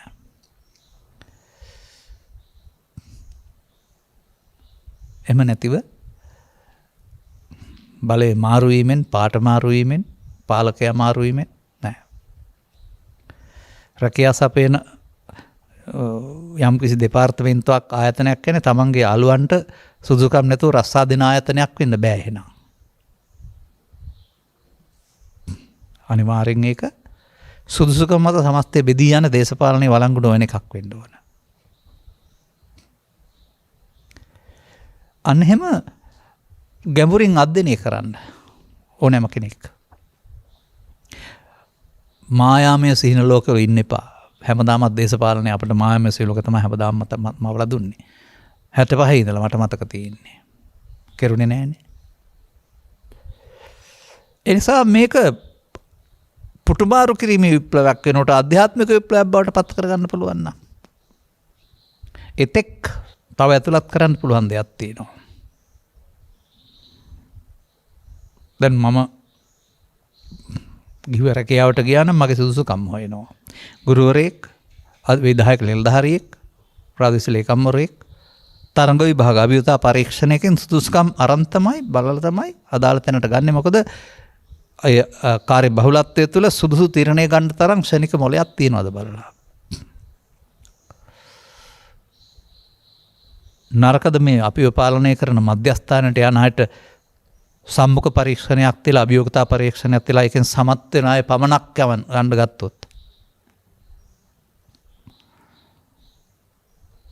එහෙම නැතිව බලේ මාරු වීමෙන් පාට මාරු වීමෙන් පාලකයා මාරු වීමෙන් නෑ. රැකියා සපයන යම්කිසි දෙපාර්තමේන්තුවක් ආයතනයක් කියන්නේ තමන්ගේ යාළුවන්ට සුදුසුකම් නැතුව රස්සා දෙන ආයතනයක් වෙන්න බෑ එහෙනම්. අනිවාර්යෙන් ඒක සුදුසුකම් මත සමස්තය බෙදී යන දේශපාලනයේ වළංගු නොවන එකක් වෙන්න ඕන. අන්න එහෙම ගැඹුරින් අධ්‍යයනය කරන්න ඕනෑම කෙනෙක්. මායාමය සිහින ලෝකවල ඉන්න එපා. හැමදාමත් දේශපාලනය අපිට මායාමය සිහින ලෝක තමයි හැමදාම මවලා දුන්නේ. 65 ඉඳලා මට මතක තියෙන්නේ. කෙරුණේ නෑනේ. ඒ නිසා මේක පුටුමාරු කිරීමේ විප්ලවයක් වෙනකොට ආධ්‍යාත්මික විප්ලවයක් බවට පත් කරගන්න පුළුවන් නම් එතෙක් තව ඇතුළත් කරන්න පුළුවන් දෙයක් තියෙනවා. දැන් මම ගිහිව රැකියාවට ගියා නම් මගේ සුදුසුකම් හොයනවා. ගුරුවරයෙක්, විධායක නිලධාරියෙක්, ප්‍රාදේශීය ලේකම්වරයෙක් තරඟ විභාග අභියෝගතා පරීක්ෂණයකින් සුදුසුකම් අරන් තමයි බලලා තමයි අදාළ තැනට ගන්නෙ. මොකද අය කාර්ය බහුලත්වය තුළ සුදුසු තීරණය ගන්න තරම් ක්ෂණික මොලයක් තියනවාද බලලා. නරකද මේ අපිව පාලනය කරන මධ්‍යස්ථානයට යන අයට සම්මුඛ පරීක්ෂණයක් තියලා අභියෝගතා පරීක්ෂණයක් තියලා එකෙන් සමත් වෙන අය පමණක් ගන්න ගත්තොත්.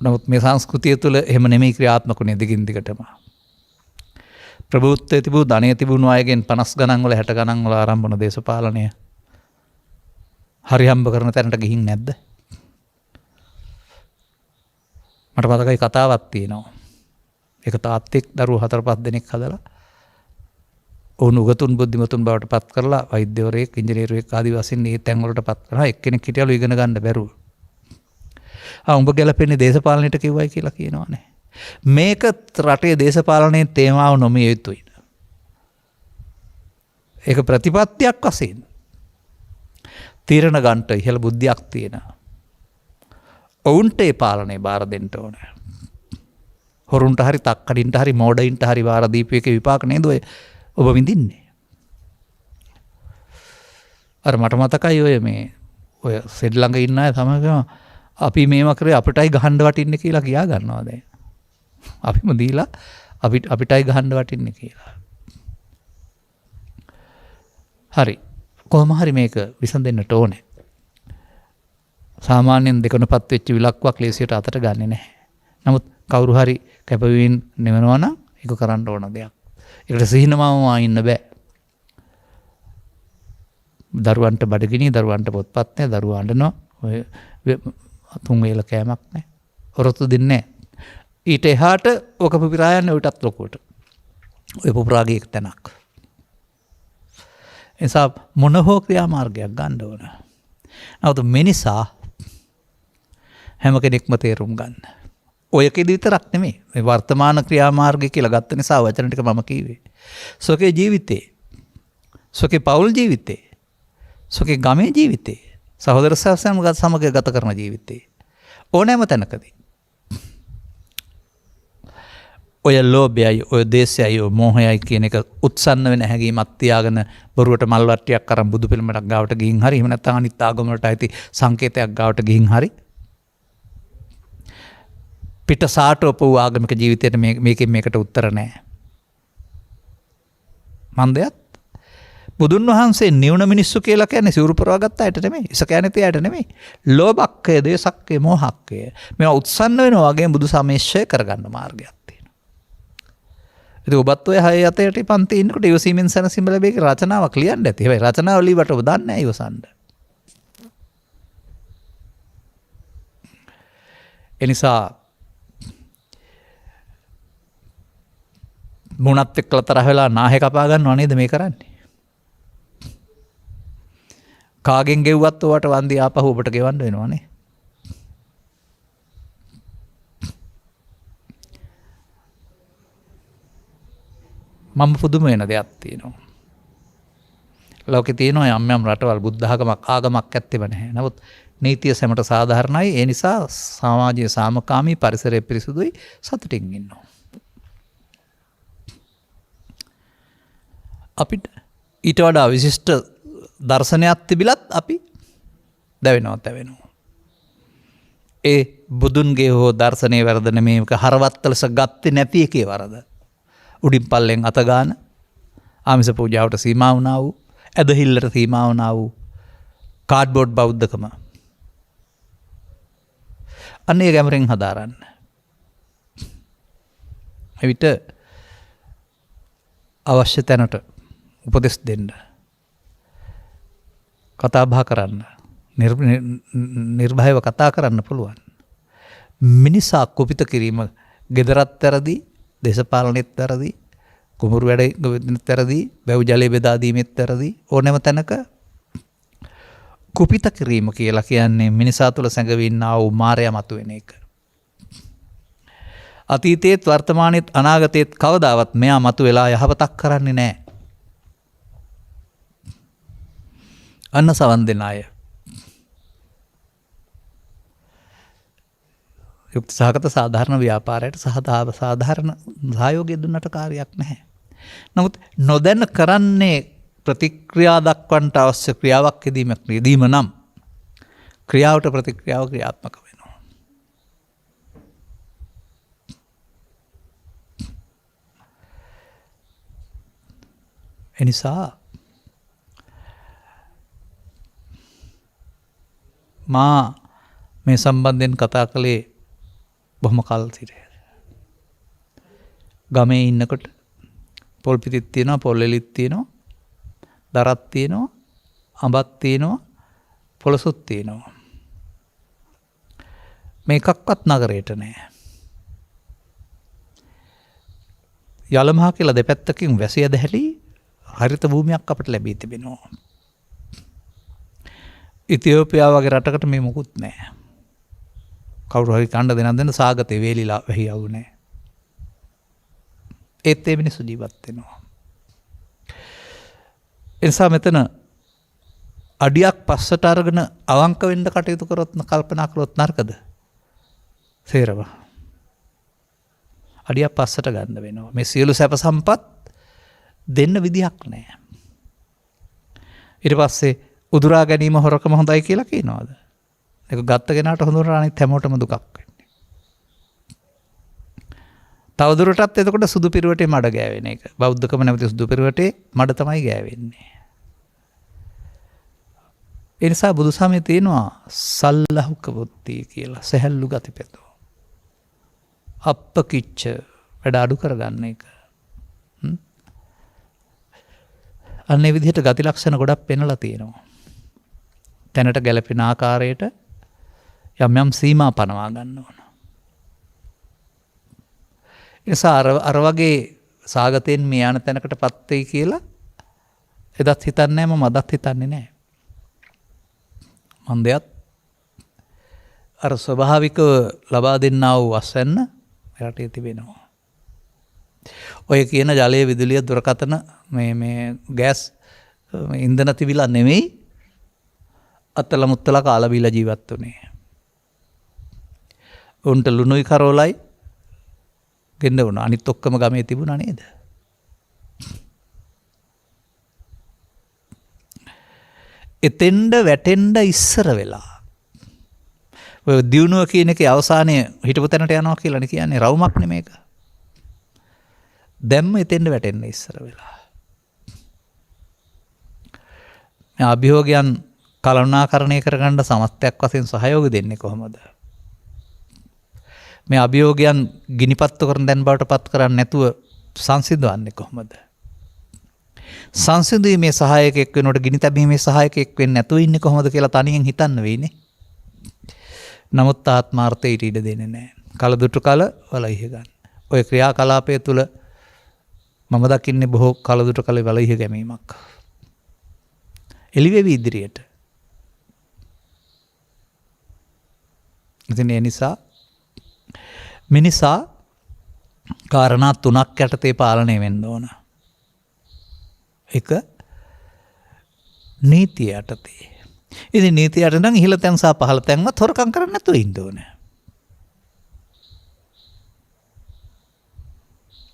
නමුත් මේ සංස්කෘතිය තුළ එහෙම නෙමෙයි ක්‍රියාත්මකුනේ දිගින් දිගටම. ප්‍රභූත්වයේ තිබූ ධනය තිබුණු අයගෙන් 50 ගණන් වල 60 ගණන් වල ආරම්භ වුණ දේශපාලනය හරි හම්බ කරන තැනට ගිහින් නැද්ද? මට මතකයි කතාවක් තියෙනවා. එක තාත්තෙක් දරුවෝ 4-5 දෙනෙක් හදලා ඔවුන් උගතුන් බුද්ධිමතුන් බවට පත් කරලා වෛද්‍යවරයෙක්, ඉංජිනේරුවෙක් ආදී වශයෙන් මේ තැන් වලට පත් කරලා එක්කෙනෙක් හිටියලු ඉගෙන ගන්න බැරුව. උඹ ගැලපෙන්නේ දේශපාලනයට කිව්වයි කියලා කියනවානේ. මේක රටේ දේශපාලනයේ තේමාව නොමිය යුතුයි. ඒක ප්‍රතිපත්තියක් වශයෙන් තීරණ ගන්නට ඉහළ බුද්ධියක් තියෙන ඔවුන්ට ඒ පාලනය බාර දෙන්න ඕන. හොරුන්ට හරි තක්කඩින්ට හරි මෝඩයින්ට හරි බාර දීපේක විපාක නේද ඔබ විඳින්නේ. අර මට මතකයි ඔය සෙඩ් ළඟ ඉන්න අය තමයි අපි මේව කරේ අපිටයි ගහන්න වටින්නේ කියලා කියා ගන්නවා දැන්. අපිම දීලා අපිටයි ගහන්න වටින්නේ කියලා. හරි. කොහොම හරි මේක විසඳෙන්නට ඕනේ. සාමාන්‍යයෙන් දෙකනපත් වෙච්ච විලක්වක් ලේසියට අතට ගන්නෙ නැහැ. නමුත් කවුරු හරි කැපවීම නෙවෙනවා නම් ඒක කරන්න ඕන දෙයක්. ඒකට සිහිනමම ඉන්න බෑ. දරුවන්ට බඩගිනි, දරුවන්ට පොත්පත් නැහැ, දරුවා අඬනවා. ඔය තුන් වේල කෑමක් නැහැ. හොරතු දෙන්නේ නැහැ. ඊට එහාට ඔක පුපුරා යන්නේ ඔයිටත් ලොකුවට. ඔය පුපුරාගේ එක තැනක්. එසා මොන හෝ ක්‍රියාමාර්ගයක් ගන්න ඕන. නමුත් මිනිසා හැම කෙනෙක්ම තේරුම් ගන්න. ඔයකෙදි විතරක් නෙමෙයි. මේ වර්තමාන ක්‍රියාමාර්ගය කියලා ගත්ත නිසා වචන ටික මම කිව්වේ. සොකේ ජීවිතේ, සොකේ පෞල් ජීවිතේ, සොකේ ගමේ ජීවිතේ, සහෝදර සමග ගත කරන ජීවිතේ ඕනෑම තැනකදී ඔය ලෝභයයි ඔය දේශයයි ඔය මෝහයයි කියන එක උත්සන්න වෙන හැඟීමක් තියාගෙන බොරුවට මල් වට්ටියක් අරන් බුදු පිළිමයක් ගාවට ගිහින් හරි එහෙම නැත්නම් අනිත් ආගම වලට ඇති සංකේතයක් ගාවට ගිහින් හරි පිට සාටෝප වූ ආගමික ජීවිතයට මේකෙන් මේකට උත්තර නැහැ. මන්දයත් බුදුන් වහන්සේ නිවුන මිනිස්සු කියලා කියන්නේ සිවුරු පරවා ගත්ත අයට නෙමෙයි. ඉස කියන්නේ තියාට නෙමෙයි. ලෝභක්කය, දේශක්කය, මෝහක්කය. මේවා උත්සන්න වෙනවා වගේ බුදු සමේශය කරගන්න මාර්ගයක් තියෙනවා. ඉතින් ඔබත් ඔය 6 යතේට පන්ති ඉන්නකොට ඉවසීමෙන් සැනසීම ලැබෙයි රචනාවක් ලියන්න ඇති. හැබැයි රචනාව ලියවට ඔබ දන්නේ නැහැ ඉවසන්න. එනිසා මුණත් එක්කලා තරහ වෙලා නාහේ කපා ගන්නව නේද මේ කරන්නේ? කාගෙන් ගෙව්වත් ඔයාට වන්දි ආපහු ඔබට ගෙවන්න වෙනවනේ. මම පුදුම වෙන දෙයක් තියෙනවා. ලෝකේ තියෙනවා යම් යම් රටවල් බුද්ධ ආගමක් ඇත්තෙම නැහැ. නමුත් නීතිය සැමට සාධාරණයි. ඒ නිසා සමාජයේ සාමකාමී පරිසරය පිරිසුදුයි සතුටින් ඉන්නවා. අපිට ඊට වඩා විශිෂ්ට දර්ශනයක් තිබිලත් අපි දැවෙනවා තැවෙනවා. ඒ බුදුන්ගේ හෝ දර්ශනය වැරද නෙමේ හරවත්ත ලෙස ගත්තේ නැති එකේ වරද. උඩින් පල්ලෙන් අතගාන ආමිස පූජාවට සීමා වුණා වූ ඇදහිල්ලට සීමා වුණා වූ කාඩ්බෝඩ් බෞද්ධකම. අන්නේ ගැමරෙන් හදාරන්න. එවිට අවශ්‍ය තැනට උපදෙස් දෙන්න. කතාබහ කරන්න. නිර්භයව කතා කරන්න පුළුවන්. මිනිසා කුපිත කිරීම ගෙදරත් වැරදි, දේශපාලනෙත් වැරදි, කුමරු වැඩ වැරදි, බැව් ජලය බෙදා දීමෙත් වැරදි. ඕනෑම තැනක කුපිත කිරීම කියලා කියන්නේ මිනිසා තුළ සැඟවින්නා වූ මායя මතුවෙන එක. අතීතයේත් වර්තමානයේත් අනාගතයේත් කවදාවත් මෙයා මතුවෙලා යහපතක් කරන්නේ නැහැ. අන්න සවන් දෙන අය. යුක්ති සහගත සාධාරණ ව්‍යාපාරයට සාධාරණ සහයෝගය දුන්නට කාර්යයක් නැහැ. නමුත් නොදැන කරන්නේ ප්‍රතික්‍රියා දක්වන්නට අවශ්‍ය ක්‍රියාවක් යෙදීම නම් ක්‍රියාවට ප්‍රතික්‍රියාව ක්‍රියාත්මක වෙනවා. එනිසා මා මේ සම්බන්ධයෙන් කතා කළේ බොහොම කල් සිට. ගමේ ඉන්නකොට පොල් පිටිත් තියෙනවා, පොල් එලිත් තියෙනවා, දරත් තියෙනවා, අඹත් තියෙනවා, පොළොසුත් තියෙනවා. මේකක්වත් නගරයට නෑ. යලමහා කියලා දෙපැත්තකින් වැසිය දැහැලි හරිත භූමියක් අපට ලැබී තිබෙනවා. ඉතියෝපියාව වගේ රටකට මේ මොකුත් නැහැ. කවුරු හරි කණ්ඩ දෙන සාගතේ වේලිලා වෙහි යවුනේ. ඒත් ඒ මිනිස්සු ජීවත් වෙනවා. ඒ නිසා මෙතන අඩියක් පස්සට අරගෙන අවංක වෙන්න කටයුතු කරොත් කල්පනා කරොත් නරකද? සේරව. අඩියක් පස්සට ගන්න වෙනවා. මේ සියලු සැප සම්පත් දෙන්න විදිහක් නැහැ. ඊට පස්සේ උදුරා ගැනීම හොරකම හොඳයි කියලා කියනවාද? ඒක ගත්ත කෙනාට හොඳුනන අනිත් හැමෝටම දුකක් වෙන්නේ. තවදුරටත් එතකොට සුදු පිරුවටේ මඩ ගෑවෙන එක. බෞද්ධකම නැමැති සුදු පිරුවටේ මඩ තමයි ගෑවෙන්නේ. ඒ නිසා බුදුසමයේ තියෙනවා සල්ලහුක බුද්ධිය කියලා සැහැල්ලු ගතිපෙතෝ. අප්පකිච්ච වැඩ අඩු කරගන්න එක. අන්නේ විදිහට ගති ලක්ෂණ ගොඩක් පෙන්වලා තියෙනවා. තැනට ගැලපෙන ආකාරයට යම් යම් සීමා පනවා ගන්න ඕන. ඒ නිසා අර වගේ සාගතෙන් මේ යන තැනකටපත් වෙයි කියලා එදත් හිතන්නේ නැහැ, මම අදත් හිතන්නේ නැහැ. මන් දෙයක් අර ස්වභාවිකව ලබා දෙන්නා වූ වස්වැන්න රටේ තිබෙනවා. ඔය කියන ජලය, විදුලිය, දුරකථන, මේ ගෑස්, ඉන්ධන තිබිලා නෙමෙයි අත්තල මුත්තල කාලා බීලා ජීවත් වුනේ. උන්ට ලුණුයි කරෝලයි ගෙන්න වුණා. අනිත් ඔක්කොම ගමේ තිබුණා නේද? එතෙන්ඩ වැටෙන්ඩ ඉස්සර වෙලා. ඔය දියුණුව කියන එකේ අවසානයේ හිටපු තැනට යනවා කියලානේ කියන්නේ. රවුමක් නෙමේක. දැම්ම එතෙන්ඩ වැටෙන්න ඉස්සර වෙලා. මේ අභියෝගයන් කළමනාකරණය කරගන්න සමස්තයක් වශයෙන් සහයෝග දෙන්නේ කොහොමද? මේ අභියෝගයන් ගිනිපත්තු කරන දැන් බවට පත් කරන්නේ නැතුව සංසිඳවන්නේ කොහොමද? සංසිඳීමේ සහායකෙක් වෙනකොට ගිනි තැබීමේ සහායකෙක් වෙන්නේ නැතුව ඉන්නේ කොහොමද කියලා තනියෙන් හිතන්න වෙයිනේ. නමුත් ආත්මාර්ථය ඊට ඉඩ දෙන්නේ නැහැ. කලදුටු කල වලයිහ ගන්න. ඔය ක්‍රියාකලාපය තුළ මම දකින්නේ බොහෝ කලදුටු කල වලයිහ ගැනීමක්. එළිවෙවි ඉදිරියට. ඉතින් ඒ නිසා මිනිසා කාරණා 3ක් යටතේ පාලනය වෙන්න ඕන. එක නීතිය යටතේ. ඉතින් නීතිය යට නම් ඉහළ තැන් සහ පහළ තැන්වත් හොරකම් කරන්න නැතුව ඉන්න ඕන.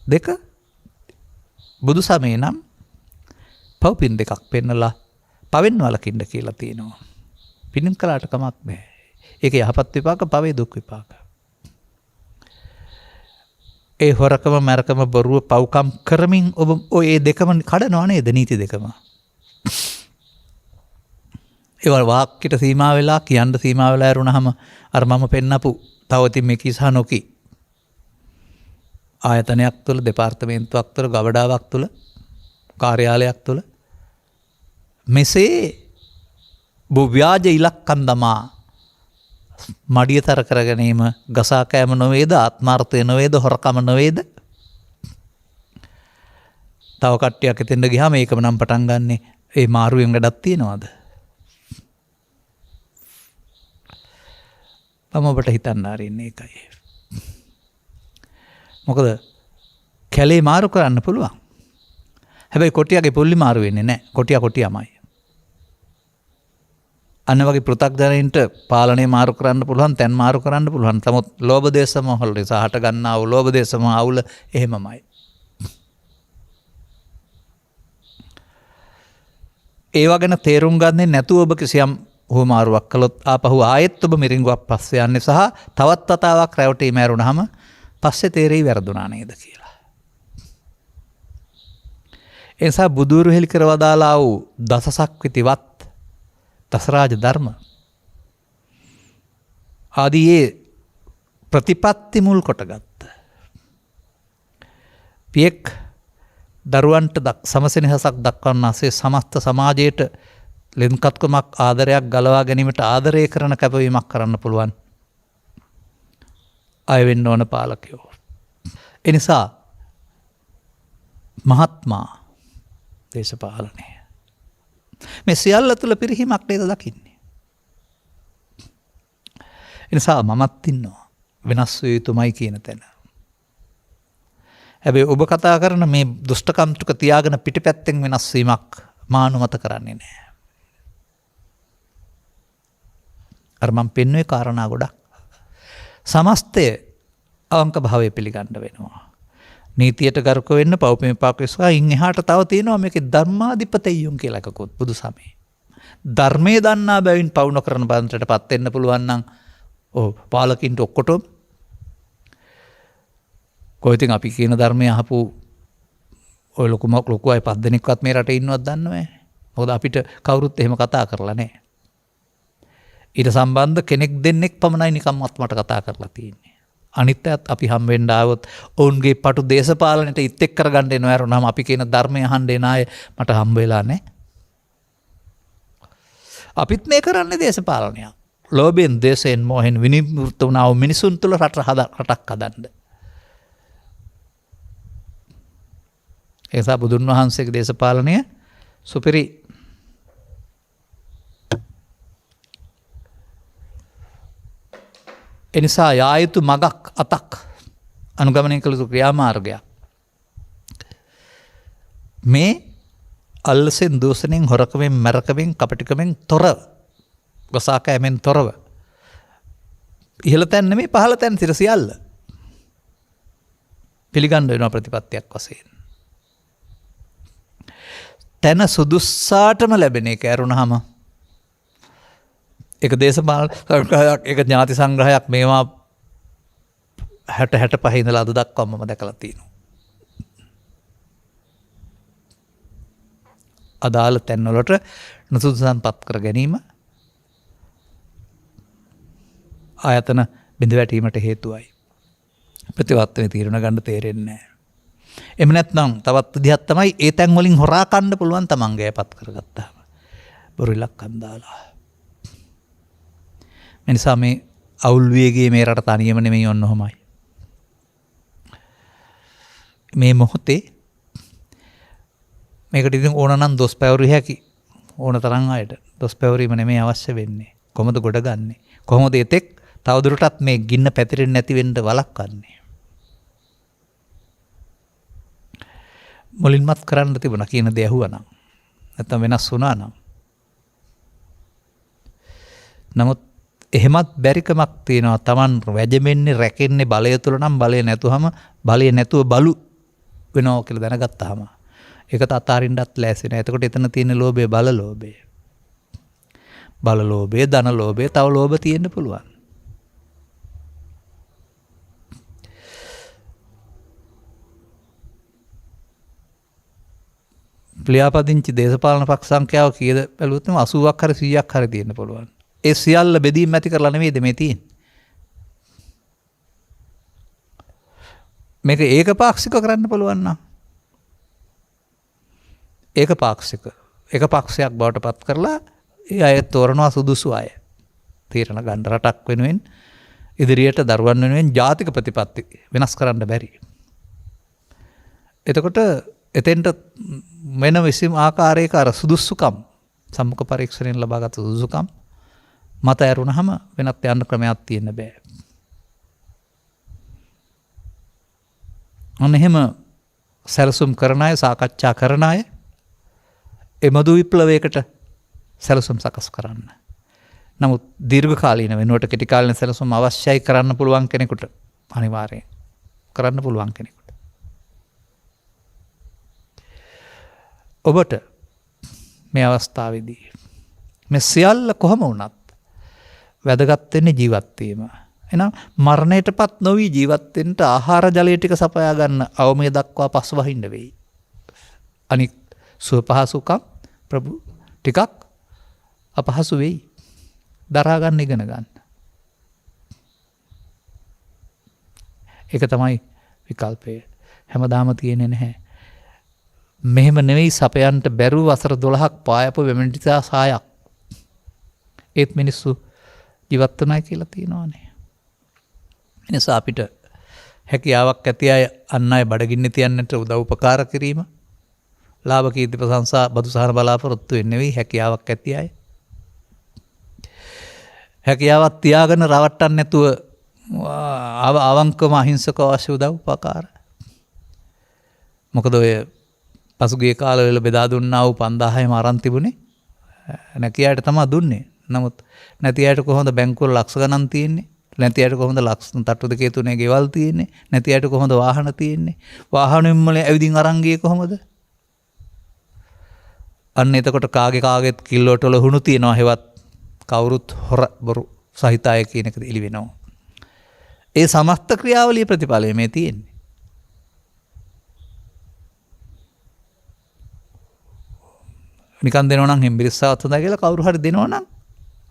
දෙක බුදු සමයේ නම් පව්පින් දෙකක් පෙන්නලා පවෙන් වලකින්න කියලා තියෙනවා. පින්නම් කළාට කමක් නැහැ. ඒක යහපත් විපාක, පවේ දුක් විපාක. ඒ හොරකම, මරකම, බොරුව, පව්කම් කරමින් ඔබ ඔය දෙකම කඩනවා නේද? නීති දෙකම. ඒවල් වාක්‍යට සීමා වෙලා, කියන්න සීමා වෙලා ඇරුණාම අර මම පෙන්නපු තව ඉතින් මේ කිසහ නොකි ආයතනයක් තුළ, දෙපාර්තමේන්තුවක් තුළ, ගවඩාවක් තුළ, කාර්යාලයක් තුළ මෙසේ ව්‍යාජ ඉලක්කම් දමා මඩියතර කර ගැනීම ගසා කෑම නොවේද? ආත්මාර්ථය නොවේද? හොරකම නොවේද? තව කට්ටියක් එතෙන්ට ගියාම ඒකම නම් පටන් ගන්නෙ ඒ මාරුවෙන් වැඩක් තියනවාද? මම ඔබට හිතන්න ආරින්නේ ඒකයි. මොකද කැලේ මාරු කරන්න පුළුවන්. හැබැයි කොටියාගේ පොල්ලි මාරු වෙන්නේ නැහැ. කොටියා කොටියමයි. අන්න වගේ පෘථග්ජනයින්ට පාලනය මාරු කරන්න පුළුවන්, තැන් මාරු කරන්න පුළුවන්. නමුත් ලෝභ දේශ මොහ නිසා හට ගන්නා වූ ලෝභ දේශ මොහ අවුල එහෙමමයි. ඒවා ගැන තේරුම් ගන්නේ නැතුව ඔබ කිසියම් හුවමාරුවක් කළොත් ආපහු ආයෙත් ඔබ මිරිඟුවක් පස්සේ යන්නේ සහ තවත් වතාවක් රැවටීම ඇරුණාම පස්සේ තේරෙයි වැරදුනා නේද කියලා. ඒ නිසා බුදුරු හෙළි කරවදාලා වූ දසසක් විතිවත් දසරාජ ධර්ම ආදී ඒ ප්‍රතිපත්ති මුල් කොටගත්ත පියෙක් දරුවන්ට සමසෙනෙහසක් දක්වන්නාසේ සමස්ත සමාජයට ලෙන්කත්කමක්, ආදරයක් ගලවා ගැනීමට ආදරය කරන කැපවීමක් කරන්න පුළුවන් අය වෙන්න ඕන පාලකයෝ. එනිසා මහත්මා දේශපාලනය මේ සියල්ල තුළ පිරිහීමක් නේද දකින්නේ. එනිසා මමත් ඉන්නවා වෙනස් විය යුතුමයි කියන තැන. හැබැයි ඔබ කතා කරන මේ දුෂ්ටකම් ටික තියාගෙන පිටිපැත්තෙන් වෙනස් වීමක් මා අනුමත කරන්නේ නැහැ. අර මම පෙන්වුවේ කාරණා ගොඩක්. සමස්තය අවංක භාවය පිළිගන්න වෙනවා. නීතියට ගරුක වෙන්න, පව්පින් විපාක විශ්වාස. ඉන් එහාට තව තියෙනවා මේකේ ධර්මාධිපතෙයියුම් කියලා එකකුත් බුදු සමයේ. ධර්මයේ දන්නා බැවින් පව් නොකරන බන්තරටපත් වෙන්න පුළුවන් නම් පාලකින්ට ඔක්කොටම කොයිතින් අපි කියන ධර්මය අහපු ඔය ලොකු අය 5 දෙනෙක්වත් මේ රටේ ඉන්නවත් දන්නව නැහැ. මොකද අපිට කවුරුත් එහෙම කතා කරලා නැහැ. ඊට සම්බන්ධ කෙනෙක් දෙන්නෙක් පමණයි නිකම්වත් මට කතා කරලා තියෙන්නේ. අනිත් අයත් අපි හම් වෙන්න ආවොත් ඔවුන්ගේ පටු දේශපාලනයට ඉත් එක් කරගන්න එනවා වරුණාම අපි කියන ධර්මය අහන්න එන අය මට හම් වෙලා නැහැ. අපිත් මේ කරන්නේ දේශපාලනයක්. ලෝභයෙන්, දේශයෙන්, මොහෙන් විනිවෘත වුණා වූ මිනිසුන් තුළ රටක් හදන්න. ඒ නිසා බුදුන් වහන්සේගේ දේශපාලනය සුපිරි. එනිසා යා යුතු මගක් අතක් අනුගමනය කළ යුතු ක්‍රියාමාර්ගයක්. මේ අල්ලසෙන්, දූෂණයෙන්, හොරකමෙන්, මැරකමෙන්, කපටිකමෙන් තොරව, ගසා කෑමෙන් තොරව, ඉහළ තැන් නෙමෙයි පහළ තැන් සිට සියල්ල පිළිගන්න වෙනවා ප්‍රතිපත්තියක් වශයෙන්. තැන සුදුස්සාටම ලැබෙන එක ඇරුණාම එක දේශපාලන සංග්‍රහයක්, එක ඥාති සංග්‍රහයක් මේවා 65 ඉඳලා අද දක්වා මම දැකලා තියෙනවා. අදාළ තැන්වලට නුසුදුසුකම්පත් කර ගැනීම ආයතන බිඳ වැටීමට හේතුවයි. ප්‍රතිවත්වයේ තීරණ ගන්න තේරෙන්නේ නැහැ. එහෙම නැත්නම් තවත් විදිහක් තමයි ඒ තැන් වලින් හොරා කන්න පුළුවන් තමන්ගේ පත් කරගත්තාම. බොරු ඉලක්කම් දාලා. මේ නිසා මේ අවුල් වේගයේ මේ රට තනියම නෙමෙයි ඔන්න ඔහමයි. මේ මොහොතේ මේකට ඉතින් ඕන නම් දොස් පැවරිය හැකි ඕන තරම් අයට. දොස් පැවරීම නෙමෙයි අවශ්‍ය වෙන්නේ. කොහොමද ගොඩ ගන්නෙ? කොහොමද එතෙක් තවදුරටත් මේ ගින්න පැතිරෙන්නේ නැති වෙන්න වළක්වන්නේ? මුලින්මත් කරන්න තිබුණා කියන දේ ඇහුවා නැත්නම් වෙනස් වුණා නම්. නමුත් එහෙමත් බැරිකමක් තියෙනවා. Taman වැජෙන්නේ රැකෙන්නේ බලය තුල නම් බලය නැතුවම බලය නැතුව බලු වෙනවා කියලා දැනගත්තාම ඒකට අතාරින්නත් ලෑස්ති නෑ. එතකොට එතන තියෙන ලෝභය බල ලෝභය. බල ලෝභය, ධන ලෝභය, තව ලෝභ තියෙන්න පුළුවන්. ක්‍රියාපදිංචි දේශපාලන පක්ෂ සංඛ්‍යාව කීයද බැලුවොත් 80ක් හරි 100ක් හරි තියෙන්න පුළුවන්. ඒ සියල්ල බෙදීම් ඇති කරලා නෙමෙයිද මේ තියෙන්නේ. මේක ඒකපාක්ෂික කරන්න පුළුවන් නම් ඒකපාක්ෂික එක පක්ෂයක් බවට පත් කරලා ඒ අය තෝරනවා සුදුසු අය. තීරණ ගන්න රටක් වෙනුවෙන් ඉදිරියට දරුවන් වෙනුවෙන් ජාතික ප්‍රතිපත්ති වෙනස් කරන්න බැරි. එතකොට එතෙන්ට වෙන විසිම ආකාරයක අර සුදුසුකම් සම්මුඛ පරීක්ෂණයෙන් ලබාගත් සුදුසුකම් මත ඇරුණාම වෙනත් යන්න ක්‍රමයක් තියෙන්න බෑ. අන්න එහෙම සැලසුම් කරන අය, සාකච්ඡා කරන අය එමදු විප්ලවයකට සැලසුම් සකස් කරන්න. නමුත් දීර්ඝ කාලීන වෙනුවට කෙටි කාලීන සැලසුම් අවශ්‍යයි කරන්න පුළුවන් කෙනෙකුට අනිවාර්යයෙන් කරන්න පුළුවන් කෙනෙකුට. ඔබට මේ අවස්ථාවේදී මේ සියල්ල කොහම වුණත් වැදගත් වෙන්නේ ජීවත් වීම. එහෙනම් මරණයටපත් නොවි ජීවත් වෙන්න ආහාර ජලය ටික සපයා ගන්න අවමය දක්වා පස් වහින්න වෙයි. අනික් සුව පහසුකම් ප්‍රභු ටිකක් අපහසු වෙයි. දරා ගන්න ඉගෙන ගන්න. ඒක තමයි විකල්පය. හැමදාම තියෙන්නේ නැහැ. මෙහෙම නෙවෙයි සපයන්ට බැරුව වසර 12ක් පායපු වෙමෙන්ටිසා සායක්. ඒත් මිනිස්සු ජීවත් වෙනයි කියලා තියෙනවානේ. එනිසා අපිට හැකියාවක් ඇති අය අන් අය බඩගින්න තියන්නට උදව් උපකාර කිරීම, ලාභ කීර්ති ප්‍රශංසා බදු සහන බලාපොරොත්තු වෙන්නේ නෙවෙයි. හැකියාවක් ඇති අය හැකියාවක් තියාගෙන රවට්ටන්න නැතුව අවංකවම අහිංසක අවශ්‍ය උදව් උපකාර. මොකද ඔය පසුගිය කාලවල බෙදා දුන්නා වූ 5000ම අරන් තිබුණේ නැති අයට තමයි දුන්නේ. නමුත් නැති අයට කොහොමද බැංකුවල ලක්ෂ ගණන් තියෙන්නේ? නැති අයට කොහොමද ලක්ෂ තට්ටු දෙකේ තුනේ ගෙවල් තියෙන්නේ? නැති අයට කොහොමද වාහන තියෙන්නේ? වාහනෙන් වල ඇවිදින් අරන් ගියේ කොහොමද? අන්න එතකොට කාගෙත් කිල්ලෝට වල හුණු තියනවා. හෙවත් කවුරුත් හොර බොරු සහිත අය කියන එක එළි වෙනවා. ඒ සමස්ත ක්‍රියාවලිය ප්‍රතිඵලය මේ තියෙන්නේ. නිකන් දෙනවා නම් හෙම්බිරිස්සාවත් හොඳයි කියලා කවුරු හරි දෙනවා නම්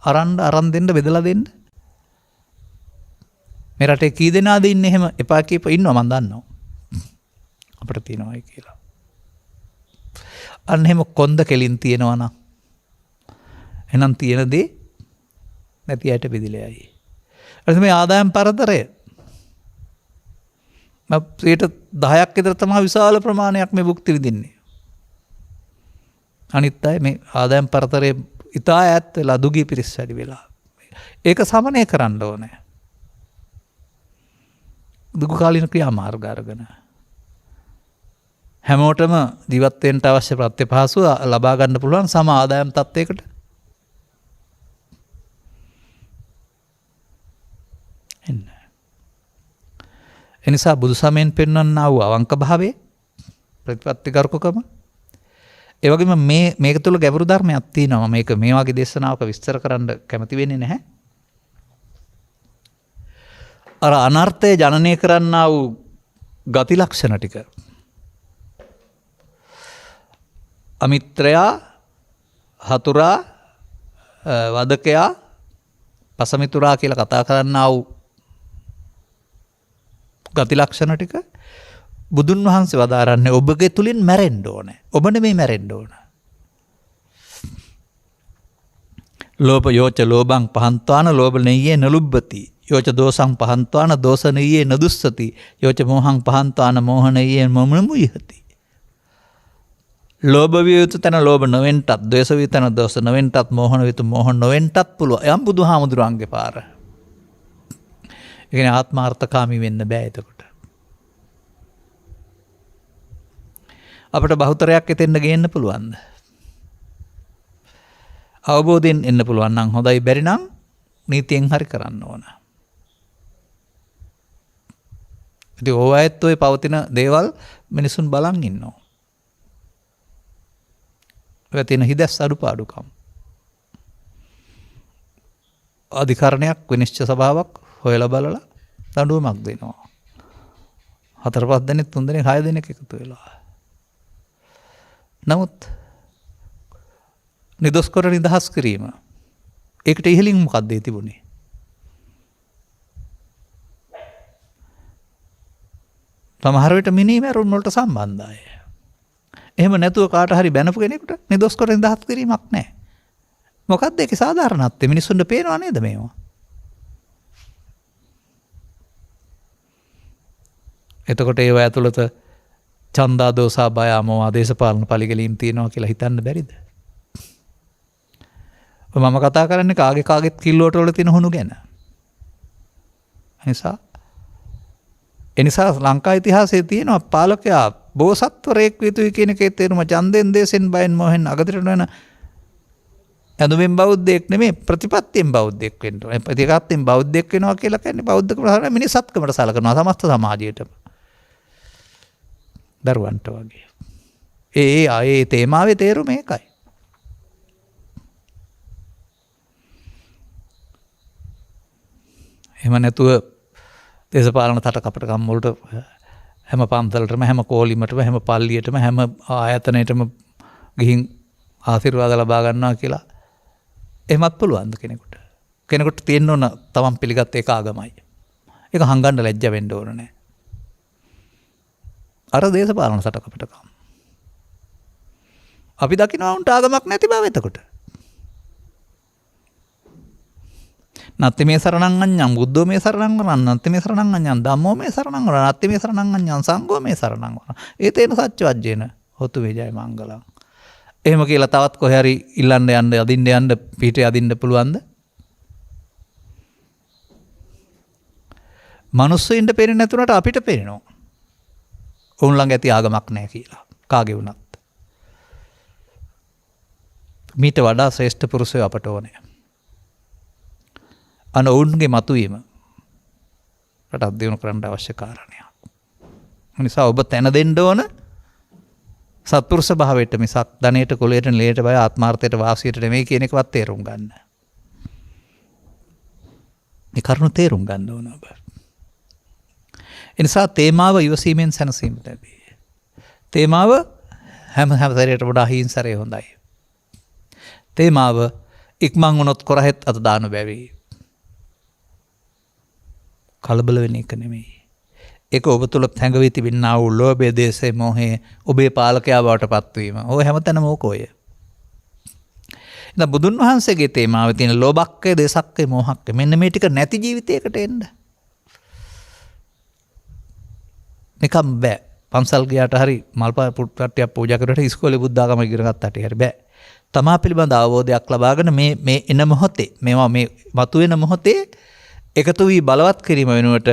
අරන් දෙන්න බෙදලා දෙන්න. මේ රටේ කී දෙනාද ඉන්නේ එහෙම එපා කියප ඉන්නවා මම දන්නවා. අපිට තියෙනවායි කියලා. අන්න එහෙම කොන්ද කෙලින් තියෙනවා නම් එහෙනම් තියෙන දේ නැති අයට බෙදිලයි. ඊට මේ ආදායම් පරතරය 10ක් විතර තමයි විශාල ප්‍රමාණයක් මේ භුක්ති විඳින්නේ. අනිත් අය මේ ආදායම් පරතරයේ ඉතා ඈත් වෙලා දුගී පිරිස් වැඩි වෙලා. ඒක සමනය කරන්න ඕනේ. දුක කාලීන ක්‍රියාමාර්ග අරගෙන හැමෝටම ජීවත් වෙන්න අවශ්‍ය ප්‍රත්‍යපහසුව ලබා ගන්න පුළුවන් සම ආදායම් තත්ත්වයකට එන්න. එනිසා බුදු සමයෙන් පෙන්වන්නා වූ අවංක භාවයේ ප්‍රතිපත්තිගරුකකම ඒ වගේම මේක තුල ගැඹුරු ධර්මයක් තියෙනවා. මේක මේ වගේ දේශනාවක විස්තර කරන්න කැමති වෙන්නේ නැහැ. අර අනර්ථය ජනනය කරන්නා වූ ගති ලක්ෂණ ටික අමිත්‍රයා, හතුරා, වදකයා, පසමිතුරා කියලා කතා කරන්නා වූ ගති ලක්ෂණ ටික බුදුන් වහන්සේ වදාරන්නේ ඔබගේ තුලින් මැරෙන්න ඕනේ. ඔබ නෙමෙයි මැරෙන්න ඕන. ලෝභ යෝච ලෝභං පහන්ත්වාන ලෝභ නෙය්යේ නලුබ්බති. යෝච දෝසං පහන්ත්වාන දෝස නෙය්යේ නදුස්සති. යෝච මෝහං පහන්ත්වාන මෝහ නෙය්යේ මමමුයති. ලෝභ විය යුතු තැන ලෝභ නොවෙන්ටත්, ද්වේෂ විය යුතු තැන ද්වේෂ නොවෙන්ටත්, මෝහ විය යුතු මෝහ නොවෙන්ටත් පුළුවන්. යම් බුදුහාමුදුරන්ගේ පාර. ඒ කියන්නේ ආත්මාර්ථකාමී වෙන්න බෑ එතකොට. අපට බහුතරයක් එතෙන්ද ගේන්න පුළුවන්ද? අවබෝධයෙන් එන්න පුළුවන් නම් හොඳයි, බැරි නම් නීතියෙන් හරි කරන්න ඕන. ඉතින් ඕවැයත් ඔය පවතින දේවල් මිනිසුන් බලන් ඉන්නවා. ඔය තියෙන හිදැස් අඩුපාඩුකම්. අධිකරණයක් විනිශ්චය සභාවක් හොයලා බලලා දඬුවමක් දෙනවා. 4-5 දෙනෙක් 3 දෙනෙක් 6 දෙනෙක් එකතු වෙලා. නමුත් නිදොස් කර නිදහස් කිරීම ඒකට ඉහළින් මොකක්ද තිබුණේ? සමහර විට මිනිමරුන් වලට සම්බන්ධයි. එහෙම නැතුව කාට හරි බැනපු කෙනෙකුට නිදොස් කර නිදහස් කිරීමක් නැහැ. මොකක්ද ඒකේ සාධාරණත්වය? මිනිස්සුන්ට පේනව නේද මේවා? එතකොට ඒව ඇතුළත චන්දා දෝසා බය අමෝහ දේශපාලන පලිගලීම් තියෙනවා කියලා හිතන්න බැරිද? මම කතා කරන්නේ කාගෙත් කිල්ලෝට වල තියෙන හුණු ගැන. එනිසා ලංකා ඉතිහාසයේ තියෙනවා පාලකයා බෝසත්වරයෙක් විය යුතුයි කියන එකේ තේරුම ඡන්දෙන් දේශෙන් බයෙන් මොහෙන් අගතිරට වෙන ඇඳුමින් බෞද්ධයෙක් නෙමෙයි ප්‍රතිපත්තියෙන් බෞද්ධයෙක් වෙන්න ඕනේ. ප්‍රතිපත්තියෙන් බෞද්ධයෙක් වෙනවා කියලා කියන්නේ බෞද්ධකම හරිය මිනිසත්කමට සලකනවා සමස්ත සමාජයටම. දරුවන්ට වගේ. ඒ තේමාවේ තේරුම ඒකයි. එහෙම නැතුව දේශපාලන තට කපටකම් වලට හැම පන්සලටම හැම කෝලිමටම හැම පල්ලියටම හැම ආයතනයටම ගිහින් ආශිර්වාද ලබා ගන්නවා කියලා එහෙමත් පුළුවන්ද කෙනෙකුට? කෙනෙකුට තියෙන්න ඕන තමන් පිළිගත් එක ආගමයි. ඒක හංගන්න ලැජ්ජ වෙන්න ඕන නෑ. අර දේශපාලන සට කපටකම්. අපි දකිනවා උන්ට ආගමක් නැති බව එතකොට. නත්ති මේ සරණං අඤ්ඤං බුද්ධෝ මේ සරණං වරං නත්ති මේ සරණං අඤ්ඤං ධම්මෝ මේ සරණං වරං නත්ති මේ සරණං අඤ්ඤං සංඝෝ මේ සරණං වරං ඒතේන සච්ච වජ්ජේන හොතු වේජය මංගලං. එහෙම කියලා තවත් කොහේ හරි ඉල්ලන්න යන්න යදින්න පිටේ යදින්න පුළුවන්ද? මිනිස්සුන්ට පේන්නේ නැතුණට අපිට පේනවා. උන් ළඟ ඇති ආගමක් නැහැ කියලා. කාගේ වුණත්. මීට වඩා ශ්‍රේෂ්ඨ පුරුෂයෝ අපට ඕනේ. ඔවුන්ගේ මතුවීම රටක් දියුණු කරන්න අවශ්‍ය කාරණයක්. නිසා ඔබ තැන දෙන්න ඕන සත්පුරුෂ භාවයට මිසක් ධනයට කුලයට නිලයට බය ආත්මාර්ථයට වාසියට නෙමෙයි කියන එකවත් තේරුම් ගන්න. මේ කරුණු තේරුම් ගන්න ඕන ඔබ. එනිසා තේමාව ඉවසීමෙන් සැනසීම ලැබේ. තේමාව හැම සැරේට වඩා හිංසරේ හොඳයි. තේමාව ඉක්මන් වුණොත් කරහෙත් අත දාන බැවි. කලබල වෙන එක නෙමෙයි. ඒක ඔබ තුළ හැඟවී තිබෙනා වූ ලෝභය, දේශය, මොහය ඔබේ පාලකයා බවට පත්වීම. ඔය හැමතැනම ඕකෝය. ඉතින් බුදුන් වහන්සේගේ තේමාවේ තියෙන ලෝභක්කය, දේශක්කය, මොහක්කය මෙන්න මේ ටික නැති ජීවිතයකට එන්න. නිකම් බෑ. පන්සල් ගියාට හරි මල් පුට්ටියක් පූජා කරලා ඉස්කෝලේ බුද්ධ ආගම ඉගෙන ගත්තාට හරි බෑ. තමා පිළිබඳ අවබෝධයක් ලබාගෙන මේ එන මොහොතේ මේවා මේ මතුවෙන මොහොතේ එකතු වී බලවත් කිරීම වෙනුවට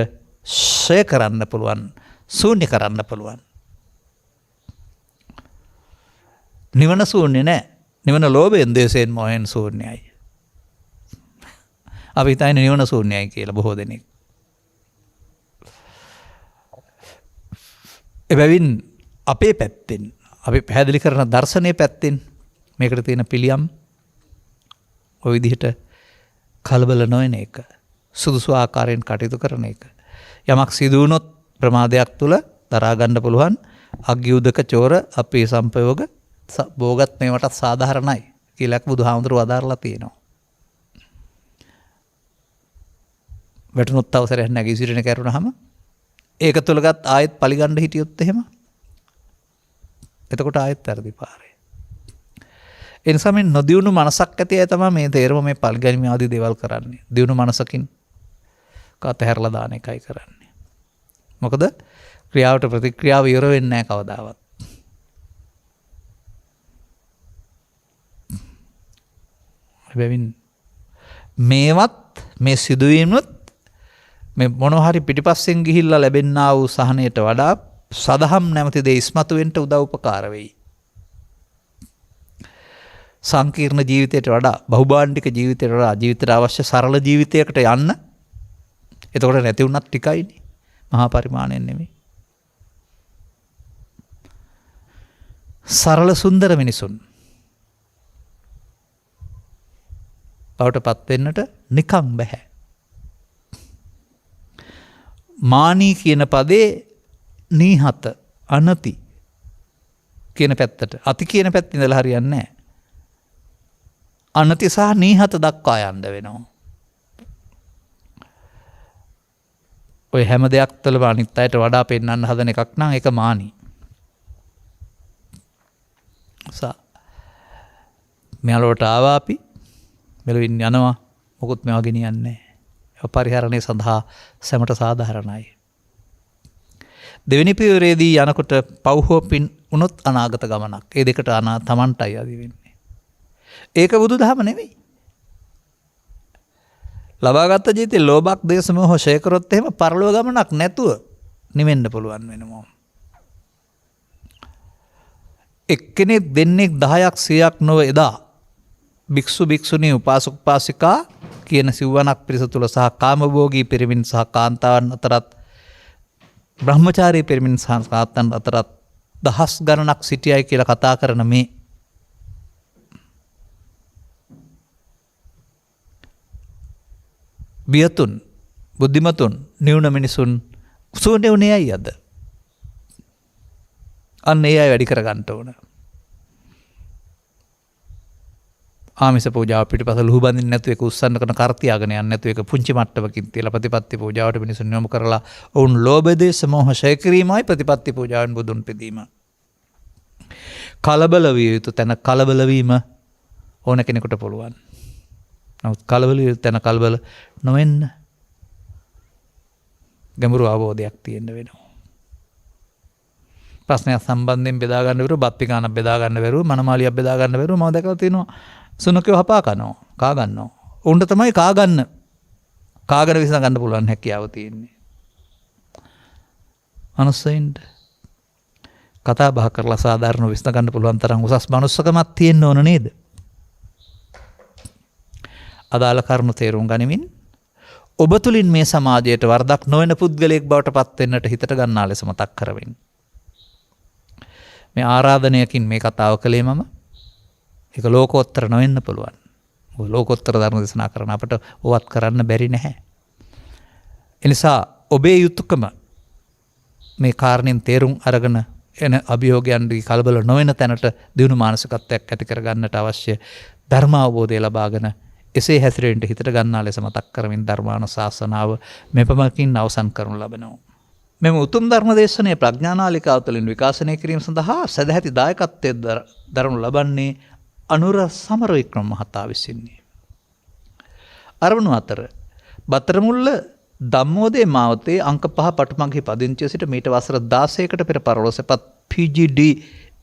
ෂය කරන්න පුළුවන්, ශූන්‍ය කරන්න පුළුවන්. නිවන ශූන්‍ය නෑ. නිවන ලෝභයෙන්, දේශයෙන්, මොහෙන් ශූන්‍යයි. අපි හිතන්නේ නිවන ශූන්‍යයි කියලා බොහෝ දෙනෙක්. එබැවින් අපේ පැත්තෙන් අපි පැහැදිලි කරන දර්ශනය පැත්තෙන් මේකට තියෙන පිළියම් ඔය විදිහට කලබල නොවන එක, සුදුසු ආකාරයෙන් කටයුතු කරන එක. යමක් සිදු වුණොත් ප්‍රමාදයක් තුල දරා ගන්න පුළුවන් අග්යුදක චෝර අපේ සම්පයෝග භෝගත් මේවටත් සාධාරණයි කියලා බුදුහාමුදුරුවෝ අදාරලා තියෙනවා. වැටුනොත් අවසරයක් නැගී සිටින කරුණාම ඒක තුලගත් ආයෙත් පලිගන්න හිටියොත් එහෙම එතකොට ආයෙත් වැඩි පාරේ. ඒ නිසා මේ නොදියුණු මනසක් ඇති අය තමයි මේ තේරම මේ පල්ගැනීම ආදී දේවල් කරන්නේ. දියුණු මනසකින් කතහැරලා දාන එකයි කරන්නේ. මොකද ක්‍රියාවට ප්‍රතික්‍රියාව ඉවර වෙන්නේ නැහැ කවදාවත්. හැබැයි මේවත් මේ සිදුවීමුත් මේ මොනවා හරි පිටිපස්සෙන් ගිහිල්ලා ලැබෙන්නා වූ සහනයට වඩා සදහම් නැමැති දේ ඉස්මතු වෙන්න උදව් උපකාර වෙයි. සංකීර්ණ ජීවිතයට වඩා බහුභාණ්ඩික ජීවිතයට වඩා ජීවිතයට අවශ්‍ය සරල ජීවිතයකට යන්න. එතකොට නැති වුණත් ටිකයිනේ. මහා පරිමාණයෙන් නෙමෙයි. සරල සුන්දර මිනිසුන් බවට පත් වෙන්නට නිකම් බෑ. මානී කියන පදේ නීහත අනති කියන පැත්තට අති කියන පැත්ත ඉඳලා හරියන්නේ නැහැ. අනති සහ නීහත දක්වා යන්න වෙනවා. ඔය හැම දෙයක් තුළම අනිත් අයට වඩා පෙන්වන්න හදන එකක් නම් ඒක මානී. මෙලොවට ආවා අපි මෙලොවින් යනවා මොකුත් මේවා ගෙනියන්නේ නැහැ. පරිහරණය සඳහා සැමට සාධාරණයි. දෙවෙනි පියවරේදී යනකොට පව් හෝ පින් වුණොත් අනාගත ගමනක්. ඒ දෙකට තමන්ටයි අදි වෙන්නේ. ඒක බුදුදහම නෙවෙයි. ලබාගත් ජීවිතේ ලෝභක් දේශ මොහ ෂය කරොත් එහෙම පරලෝක ගමනක් නැතුව නිවෙන්න පුළුවන් වෙනවා. එක්කෙනෙක් දෙන්නෙක් 10ක් 100ක් නොව එදා භික්ෂු භික්ෂුණී උපාසක උපාසිකා කියන සිව්වනක් පිරිස තුල සහ කාමභෝගී පිරිමින් සහ කාන්තාවන් අතරත් බ්‍රහ්මචාරී පිරිමින් සහ කාන්තාවන් අතරත් දහස් ගණනක් සිටියයි කියලා කතා කරන මේ බියතුන් බුද්ධිමතුන් නිවුන මිනිසුන් සුවනේ උනේ අය අද. අන්න ඒ අය වැඩි කර ගන්න ඕන. ආමිස පූජාව පිටිපස ලුහු බඳින්න නැතුව ඒක උස්සන්න කරන කර්තියාගෙන යන්නේ නැතුව ඒක පුංචි මට්ටමකින් තියලා ප්‍රතිපත්ති පූජාවට මිනිසුන් යොමු කරලා ඔවුන් ලෝභ දේශ මොහ ෂය කිරීමයි ප්‍රතිපත්ති පූජාවෙන් බුදුන් පිදීම. කලබල විය යුතු තැන කලබල වීම ඕන කෙනෙකුට පුළුවන්. නමුත් කලබල විය යුතු තැන කලබල නොවෙන්න ගැඹුරු අවබෝධයක් තියෙන්න වෙනවා. ප්‍රශ්නයක් සම්බන්ධයෙන් බෙදා ගන්න බැරුව බත් පිකානක් බෙදා ගන්න බැරුව මනමාලියක් බෙදා ගන්න බැරුව මම දැකලා තියෙනවා. සුනකයෝ හපා කනවා කා ගන්නවා. උන්ට තමයි කා ගන්න කාගෙන විසඳ ගන්න පුළුවන් හැකියාව තියෙන්නේ. මනුස්සයින්ට කතා බහ කරලා සාධාරණව විසඳ ගන්න පුළුවන් තරම් උසස් මනුස්සකමක් තියෙන්න ඕන නේද? අදාළ කරුණු තේරුම් ගනිමින් ඔබ තුලින් මේ සමාජයට වරදක් නොවන පුද්ගලයෙක් බවට පත් වෙන්නට හිතට ගන්නා ලෙස මතක් කරමින් මේ ආරාධනයකින් මේ කතාව කළේ මම ඒක ලෝකෝත්තර නොවෙන්න පුළුවන්. ඔය ලෝකෝත්තර ධර්ම දේශනා කරන අපට ඕවත් කරන්න බැරි නැහැ. එනිසා ඔබේ යුතුයකම මේ කාරණෙන් තේරුම් අරගෙන එන අභියෝගයන්ගේ කලබල නොවන තැනට දිනු මානසිකත්වයක් ඇති කර ගන්නට අවශ්‍ය ධර්ම අවබෝධය ලබාගෙන එසේ හැසිරෙන්න හිතට ගන්නා ලෙස මතක් කරමින් ධර්මානුශාසනාව මෙපමණකින් අවසන් කරනු ලබනවා. මෙම උතුම් ධර්ම දේශනයේ ප්‍රඥානාලිකාව තුළින් විකාශනය කිරීම සඳහා සදැහැති දායකත්වයේ දරනු ලබන්නේ අනුර සමරවික්‍රම මහතා විසිනි. අරමුණු අතර බතරමුල්ල ධම්මෝදය මාවතේ අංක 5 පටුමගහි පදිංචිව සිට මීට වසර 16කට පෙර පරලොවසපත් PGD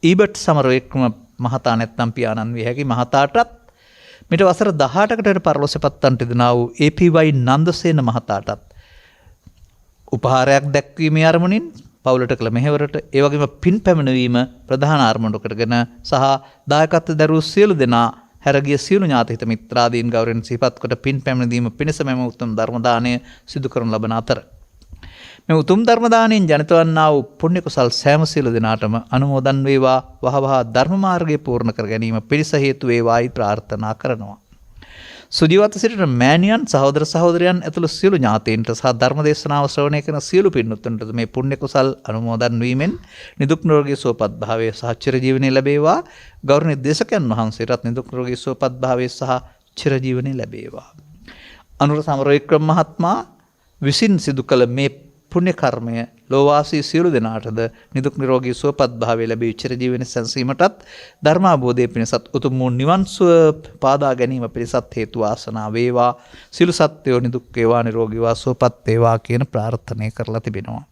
ඊබට් සමරවික්‍රම මහතා නැත්නම් පියාණන් විය හැකි මහතාටත් මීට වසර 18කට පෙර පරලොවසපත් වන්ට දෙනා වූ APY නන්දසේන මහතාටත් උපහාරයක් දැක්වීමේ අරමුණින් පවුලට කළ මෙහෙවරට ඒ වගේම පින් පැමිණවීම ප්‍රධාන අරමුණු කරගෙන සහ දායකත්ව දරූ සියලු දෙනා හැරගිය සියලු ඥාතිහිත මිත්‍රාදීන් ගෞරවයෙන් සිහිපත් කොට පින් පැමිණීම පිණිස මෙම උතුම් ධර්ම දාණය සිදු කරන ලබන අතර මේ උතුම් ධර්ම දාණයෙන් ජනිත වන්නා වූ පුණ්‍ය කුසල් සෑම සියලු දෙනාටම අනුමෝදන් වේවා. වහවහ ධර්ම මාර්ගය පූර්ණ කර ගැනීම පිණිස හේතු වේවායි ප්‍රාර්ථනා කරනවා. සුජීවත්ව සිටින මෑණියන් සහෝදර සහෝදරයන් ඇතුළු සියලු ඥාතීන්ට සහ ධර්ම දේශනාව ශ්‍රවණය කරන සියලු පින්වත්තුන්ට මේ පුණ්‍ය කුසල් අනුමෝදන් වීමෙන් නිදුක් නිරෝගී සුවපත් භාවයේ සහ චිරජීවනයේ ලැබේවා. ගෞරවනීය දේශකයන් වහන්සේටත් නිදුක් නිරෝගී සුවපත් භාවයේ සහ චිරජීවනයේ ලැබේවා. අනුර සමරවික්‍රම මහත්මයා විසින් සිදු කළ මේ පුණ්‍ය කර්මය ලෝවාසී සියලු දෙනාටද නිදුක් නිරෝගී සුවපත් භාවය ලැබී චිරජීවනයේ සැනසීමටත් ධර්මාභෝධය පිණිසත් උතුම් වූ නිවන් සුව පාදා ගැනීම පිණිසත් හේතු වාසනා වේවා. සියලු සත්වයෝ නිදුක් වේවා නිරෝගී වා සුවපත් වේවා කියන ප්‍රාර්ථනා කරලා තිබෙනවා.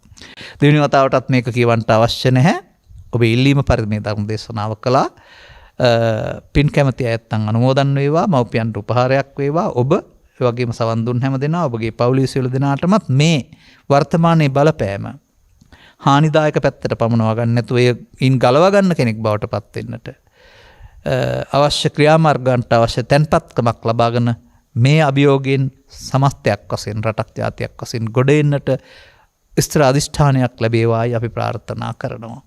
දෙවෙනි වතාවටත් මේක කියවන්න අවශ්‍ය නැහැ. ඔබ ඉල්ලීම පරිදි මේ ධර්ම දේශනාව කළා. පින් කැමති අයත්න් අනුමෝදන් වේවා. මව්පියන්ට උපහාරයක් වේවා. ඔබ ඒ වගේම සවන් දුන් හැම දෙනා ඔබගේ පවුලේ සියලු දෙනාටමත් මේ වර්තමානයේ බලපෑම හානිදායක පැත්තට පමුණවා ගන්න නැතුව ඒයින් ගලව ගන්න කෙනෙක් බවට පත් වෙන්නට අවශ්‍ය ක්‍රියාමාර්ගයන්ට අවශ්‍ය තැන්පත්කමක් ලබාගෙන මේ අභියෝගයෙන් සමස්තයක් වශයෙන් රටක් ජාතියක් වශයෙන් ගොඩ එන්නට ස්ථිර අධිෂ්ඨානයක් ලැබේවායි අපි ප්‍රාර්ථනා කරනවා.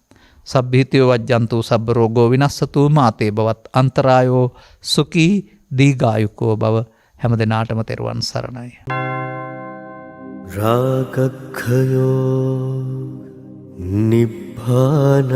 සබ්බීතියෝ වජ්ජන්තු සබ්බ රෝගෝ විනස්සතු මාතේ බවත් අන්තරායෝ සුඛී දීඝායුකෝ බව හැම දිනාටම තෙරුවන් සරණයි. රාගක්ඛයෝ නිබ්බානං